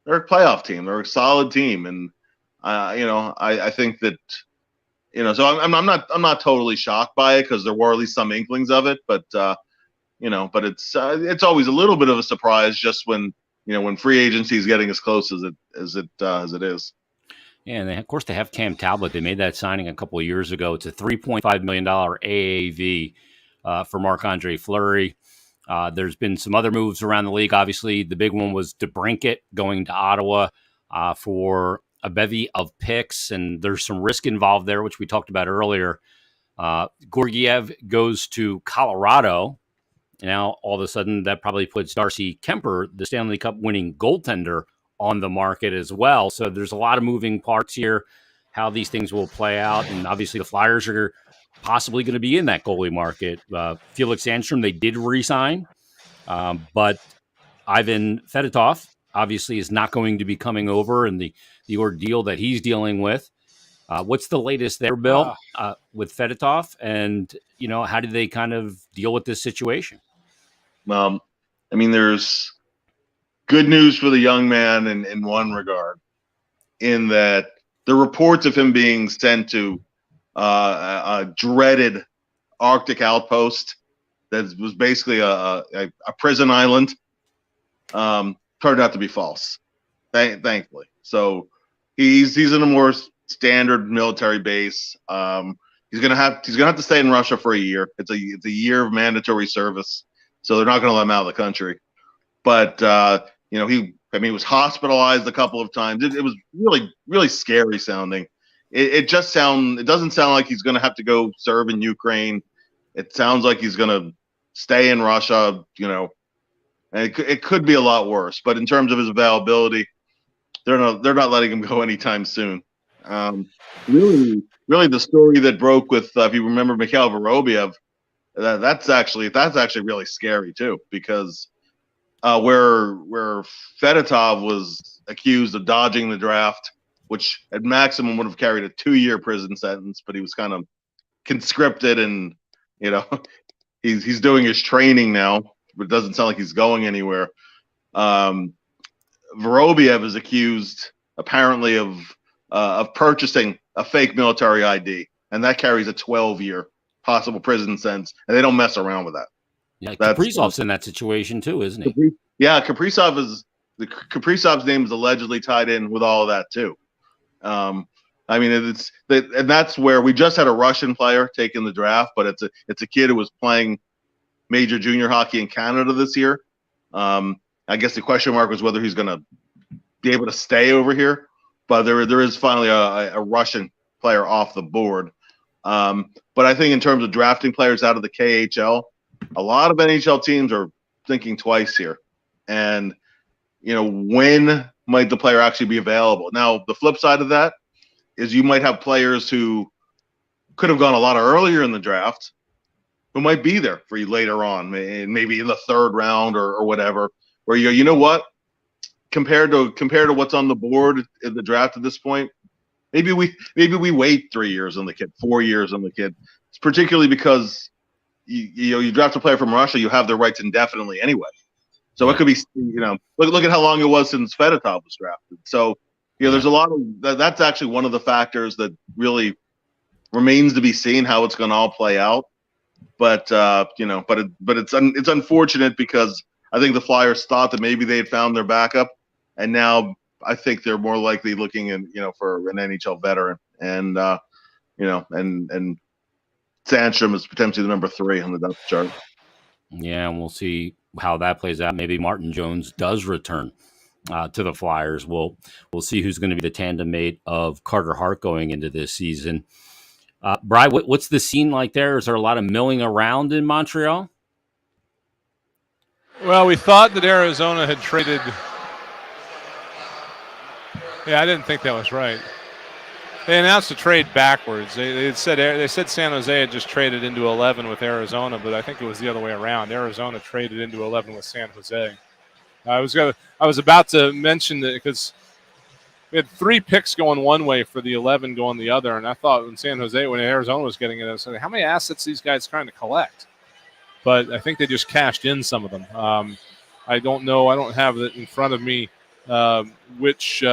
they're a playoff team. They're a solid team, and I think that so I'm not totally shocked by it, because there were at least some inklings of it, but but it's always a little bit of a surprise just when free agency is getting as close as it is. Yeah, and of course they have Cam Talbot. They made that signing a couple of years ago. It's a $3.5 million AAV for Marc-Andre Fleury. There's been some other moves around the league. Obviously, the big one was DeBrincat going to Ottawa for a bevy of picks, and there's some risk involved there, which we talked about earlier. Georgiev goes to Colorado. Now, all of a sudden, that probably puts Darcy Kemper, the Stanley Cup winning goaltender, on the market as well. So there's a lot of moving parts here, how these things will play out. And obviously the Flyers are possibly going to be in that goalie market. Felix Sandstrom, they did re-sign, but Ivan Fedotov obviously is not going to be coming over, and the ordeal that he's dealing with. What's the latest there, Bill, with Fedotov? And, how do they kind of deal with this situation? I mean, there's good news for the young man in one regard, in that the reports of him being sent to a dreaded Arctic outpost that was basically a prison island turned out to be false, thankfully. So he's in a more standard military base. He's gonna have to stay in Russia for a year. It's a year of mandatory service, so they're not going to let him out of the country. But he was hospitalized a couple of times. It was really, really scary sounding. It doesn't sound like he's going to have to go serve in Ukraine. It sounds like he's going to stay in Russia, and it could be a lot worse. But in terms of his availability, they're not letting him go anytime soon. Really, the story that broke with, if you remember, Mikhail Vorobiev, that's actually really scary too, because where Fedotov was accused of dodging the draft, which at maximum would have carried a 2-year prison sentence, but he was kind of conscripted, and he's doing his training now, but it doesn't sound like he's going anywhere. Vorobiev is accused apparently of purchasing a fake military ID, and that carries a 12-year possible prison sentence, and they don't mess around with that. Yeah, Kaprizov's in that situation too, isn't he? Kaprizov's name is allegedly tied in with all of that too. I mean, and that's where we just had a Russian player taking the draft, but it's a kid who was playing major junior hockey in Canada this year. I guess the question mark was whether he's going to be able to stay over here, but there is finally a Russian player off the board. But I think in terms of drafting players out of the KHL, a lot of NHL teams are thinking twice here. And, when might the player actually be available? Now, the flip side of that is you might have players who could have gone a lot earlier in the draft who might be there for you later on, maybe in the 3rd round or whatever, where you know what? Compared to what's on the board in the draft at this point, maybe we wait 3 years on the kid, 4 years on the kid. It's particularly because you draft a player from Russia, you have their rights indefinitely anyway. So it could be, look at how long it was since Fedotov was drafted. So, there's a lot of that's actually one of the factors that really remains to be seen how it's going to all play out. But it's unfortunate, because I think the Flyers thought that maybe they had found their backup, and now I think they're more likely looking for an NHL veteran, and and Sandstrom is potentially the number 3 on the depth chart. Yeah, and we'll see how that plays out. Maybe Martin Jones does return to the Flyers. We'll see who's going to be the tandem mate of Carter Hart going into this season. Bri, what's the scene like there? Is there a lot of milling around in Montreal? Well, we thought that Arizona had traded. Yeah, I didn't think that was right. They announced a trade backwards. They said San Jose had just traded into 11 with Arizona, but I think it was the other way around. Arizona traded into 11 with San Jose. I was about to mention that because we had 3 picks going one way for the 11 going the other, and I thought when Arizona was getting it, I was saying, how many assets these guys trying to collect? But I think they just cashed in some of them. I don't know. I don't have it in front of me which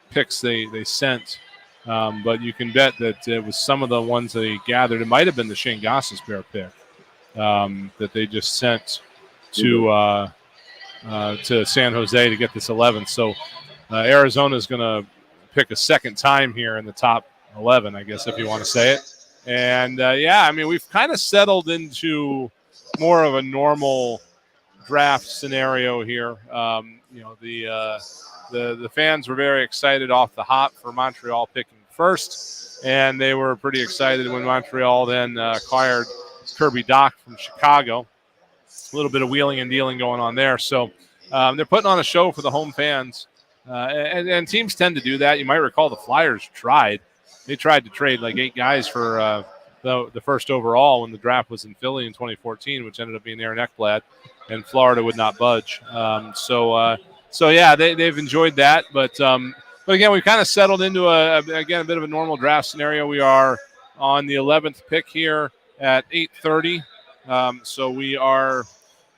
picks they sent, but you can bet that it was some of the ones they gathered. It might have been the Shane Gostisbehere pick that they just sent to San Jose to get this 11. So Arizona is going to pick a second time here in the top 11, I guess, if you want to say it. And, we've kind of settled into more of a normal draft scenario here. The fans were very excited off the hop for Montreal picking first, and they were pretty excited when Montreal then acquired Kirby Dach from Chicago. A little bit of wheeling and dealing going on there. So they're putting on a show for the home fans, and teams tend to do that. You might recall the Flyers tried. They tried to trade like 8 guys for the first overall when the draft was in Philly in 2014, which ended up being Aaron Ekblad, and Florida would not budge. They've enjoyed that. But again, we've kind of settled into a bit of a normal draft scenario. We are on the 11th pick here at 8:30. So we are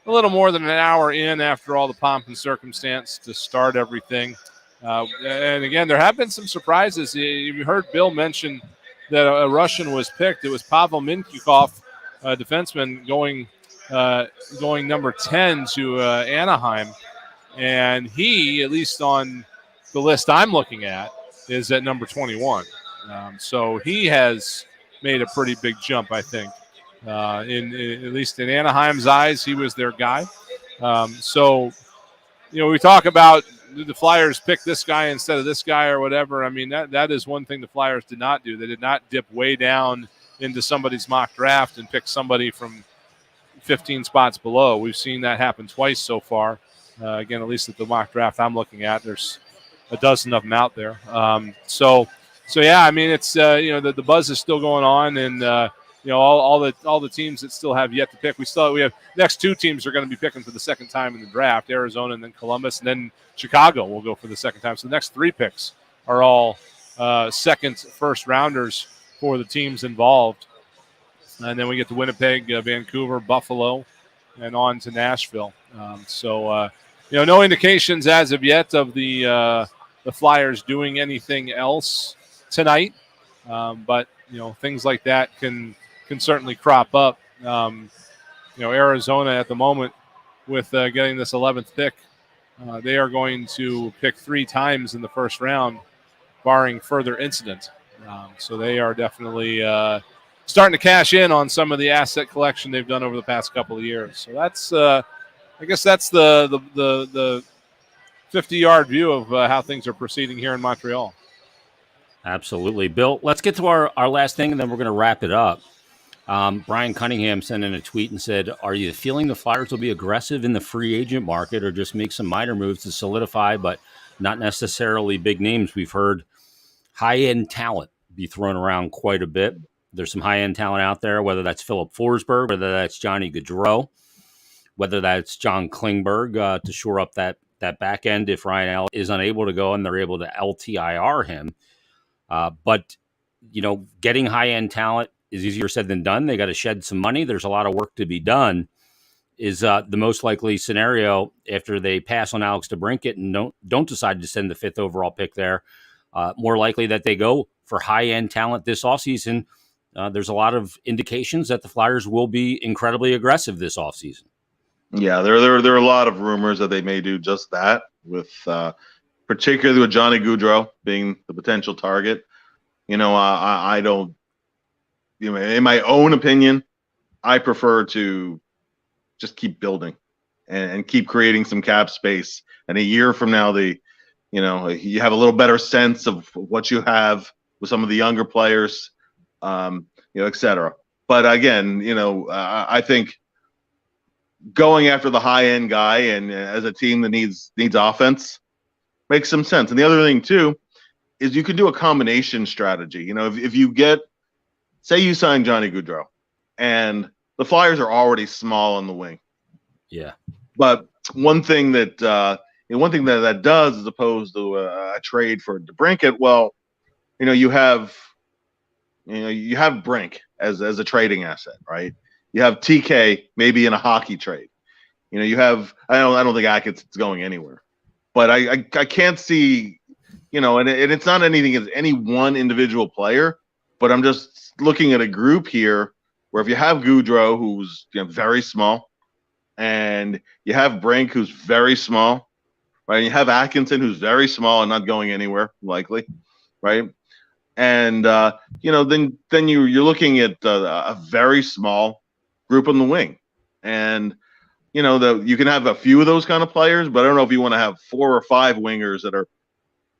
a little more than an hour in after all the pomp and circumstance to start everything. And again, there have been some surprises. You heard Bill mention that a Russian was picked. It was Pavel Mintyukov, a defenseman, going number 10 to Anaheim. And he, at least on the list I'm looking at, is at number 21. So he has made a pretty big jump, I think. At least in Anaheim's eyes, he was their guy. We talk about the Flyers pick this guy instead of this guy or whatever. I mean, that is one thing the Flyers did not do. They did not dip way down into somebody's mock draft and pick somebody from 15 spots below. We've seen that happen twice so far. Again, at least at the mock draft I'm looking at, there's a dozen of them out there. It's the buzz is still going on, and all the teams that still have yet to pick. We have next 2 teams are going to be picking for the second time in the draft: Arizona and then Columbus, and then Chicago will go for the second time. So the next 3 picks are all second, first rounders for the teams involved, and then we get to Winnipeg, Vancouver, Buffalo, and on to Nashville. No indications as of yet of the Flyers doing anything else tonight, but things like that can certainly crop up. Arizona at the moment with getting this 11th pick, they are going to pick 3 times in the first round, barring further incident. So they are definitely starting to cash in on some of the asset collection they've done over the past couple of years. So that's, I guess that's the 50-yard view of how things are proceeding here in Montreal. Absolutely. Bill, let's get to our last thing, and then we're going to wrap it up. Brian Cunningham sent in a tweet and said, are you feeling the Flyers will be aggressive in the free agent market or just make some minor moves to solidify, but not necessarily big names? We've heard high-end talent be thrown around quite a bit. There's some high-end talent out there, whether that's Philip Forsberg, whether that's Johnny Gaudreau, whether that's John Klingberg to shore up that back end if Ryan L is unable to go and they're able to LTIR him. But getting high-end talent is easier said than done. They got to shed some money. There's a lot of work to be done. Is the most likely scenario after they pass on Alex DeBrincat and don't decide to send the 5th overall pick there. More likely that they go for high-end talent this offseason. There's a lot of indications that the Flyers will be incredibly aggressive this offseason. Yeah, there are a lot of rumors that they may do just that, with particularly with Johnny Gaudreau being the potential target. I don't. In my own opinion, I prefer to just keep building and keep creating some cap space. And a year from now, you have a little better sense of what you have with some of the younger players, et cetera. But again, I think going after the high end guy and as a team that needs offense makes some sense. And the other thing too is you can do a combination strategy. If you say you sign Johnny Gaudreau and the Flyers are already small on the wing. Yeah. But one thing that does, as opposed to a trade for DeBrincat, well, you have Brink as a trading asset, right? You have TK maybe in a hockey trade. You have I don't think Atkinson's going anywhere, but I can't see, and it's not anything as any one individual player, but I'm just looking at a group here where if you have Goudreau, who's very small, and you have Brink, who's very small, right? And you have Atkinson, who's very small and not going anywhere, likely, right? And then you're looking at a very small group on the wing, and you can have a few of those kind of players, but I don't know if you want to have 4 or 5 wingers that are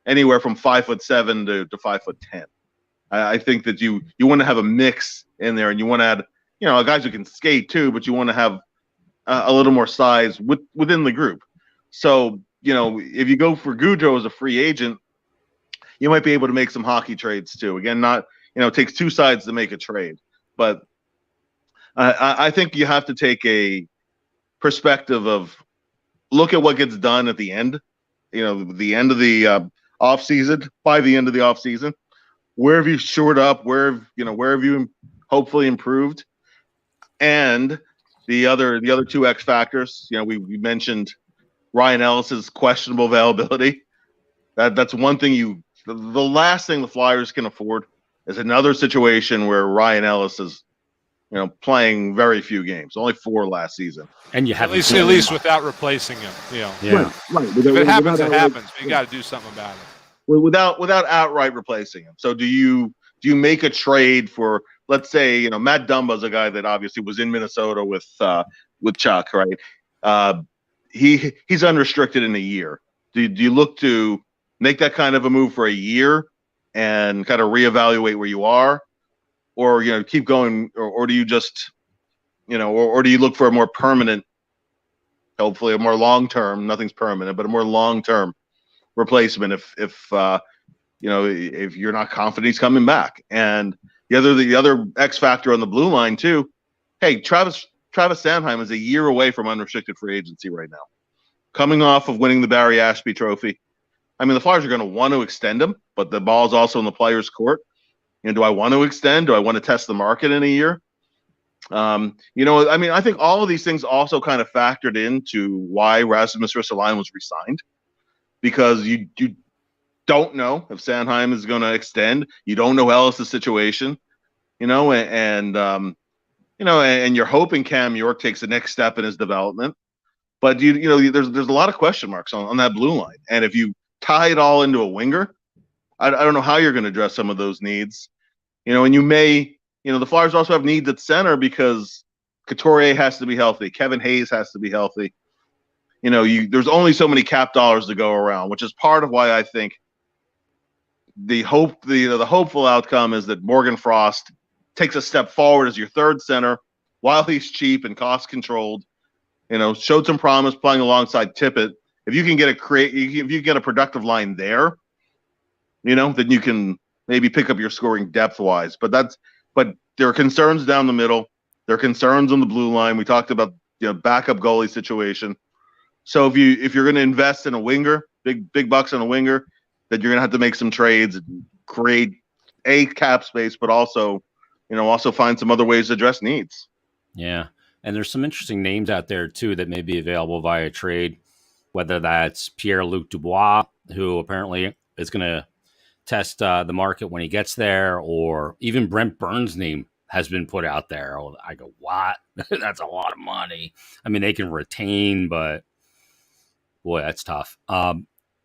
anywhere from 5'7" to 5'10". I think that you want to have a mix in there, and you want to add guys who can skate too, but you want to have a little more size within the group. So if you go for Goudreau as a free agent, you might be able to make some hockey trades too. Again, not it takes 2 sides to make a trade, but I think you have to take a perspective of look at what gets done at the end, the end of the off season. By the end of the off season, where have you shored up? Where have you hopefully improved? And the other 2 X factors. We mentioned Ryan Ellis's questionable availability. That's one thing the last thing the Flyers can afford is another situation where Ryan Ellis is playing very few games, only 4 last season. And you have at least without replacing him. Yeah. Right. If it happens, it happens. But you got to do something about it. Without outright replacing him. So do you make a trade for, let's say, Matt Dumba's a guy that obviously was in Minnesota with Chuck, right? He's unrestricted in a year. Do you look to make that kind of a move for a year and kind of reevaluate where you are, or keep going, or do you just or do you look for a more permanent, hopefully a more long-term, nothing's permanent, but a more long-term replacement if you're not confident he's coming back? And the other X factor on the blue line too, hey, Travis Sanheim is a year away from unrestricted free agency right now, coming off of winning the Barry Ashby Trophy. I mean, the Flyers are going to want to extend him, but the ball's also in the players' court. Do I want to extend? Do I want to test the market in a year? I think all of these things also kind of factored into why Rasmus Ristolainen was re-signed, because you don't know if Sanheim is going to extend. You don't know Ellis' situation, and you're hoping Cam York takes the next step in his development. But there's a lot of question marks on that blue line, and if you tie it all into a winger, I don't know how you're going to address some of those needs. And you may, the Flyers also have needs at center because Couturier has to be healthy, Kevin Hayes has to be healthy. There's only so many cap dollars to go around, which is part of why I think the hopeful outcome is that Morgan Frost takes a step forward as your third center while he's cheap and cost controlled. Showed some promise playing alongside Tippett. If you can get a productive line there, then you can maybe pick up your scoring depth wise. But there are concerns down the middle. There are concerns on the blue line. We talked about backup goalie situation. So if you're going to invest in a winger, big bucks on a winger, then you're going to have to make some trades and create a cap space, but also find some other ways to address needs. Yeah. And there's some interesting names out there too that may be available via trade, whether that's Pierre-Luc Dubois, who apparently is going to test the market when he gets there, or even Brent Burns' name has been put out there. I go, what? That's a lot of money. I mean, they can retain, but boy, that's tough. But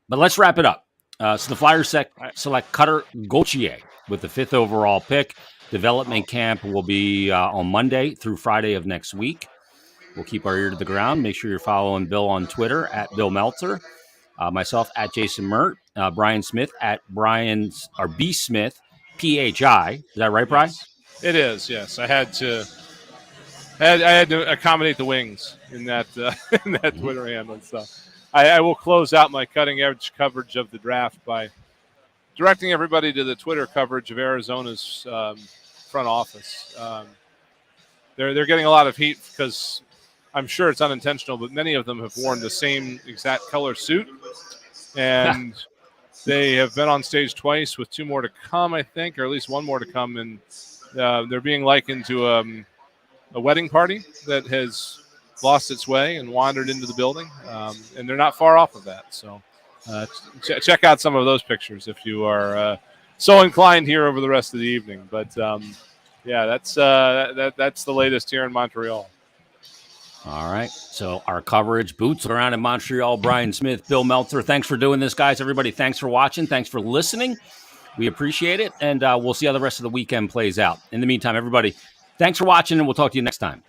let's wrap it up. So the Flyers select Cutter Gauthier with the 5th overall pick. Development camp will be on Monday through Friday of next week. We'll keep our ear to the ground. Make sure you're following Bill on Twitter at Bill Meltzer. Myself at Jason Mert. Brian Smith at B Smith PHI. Is that right, Brian? It is. Yes, I had to accommodate the wings in that Twitter handle and stuff. I will close out my cutting edge coverage of the draft by directing everybody to the Twitter coverage of Arizona's front office. They're getting a lot of heat because I'm sure it's unintentional, but many of them have worn the same exact color suit. And they have been on stage twice with 2 more to come, I think, or at least 1 more to come. And they're being likened to a wedding party that has lost its way and wandered into the building. And they're not far off of that. So check out some of those pictures if you are so inclined here over the rest of the evening. But, that's the latest here in Montreal. All right. So our coverage, boots around in Montreal, Brian Smith, Bill Meltzer. Thanks for doing this, guys. Everybody, thanks for watching. Thanks for listening. We appreciate it. And we'll see how the rest of the weekend plays out. In the meantime, everybody, thanks for watching, and we'll talk to you next time.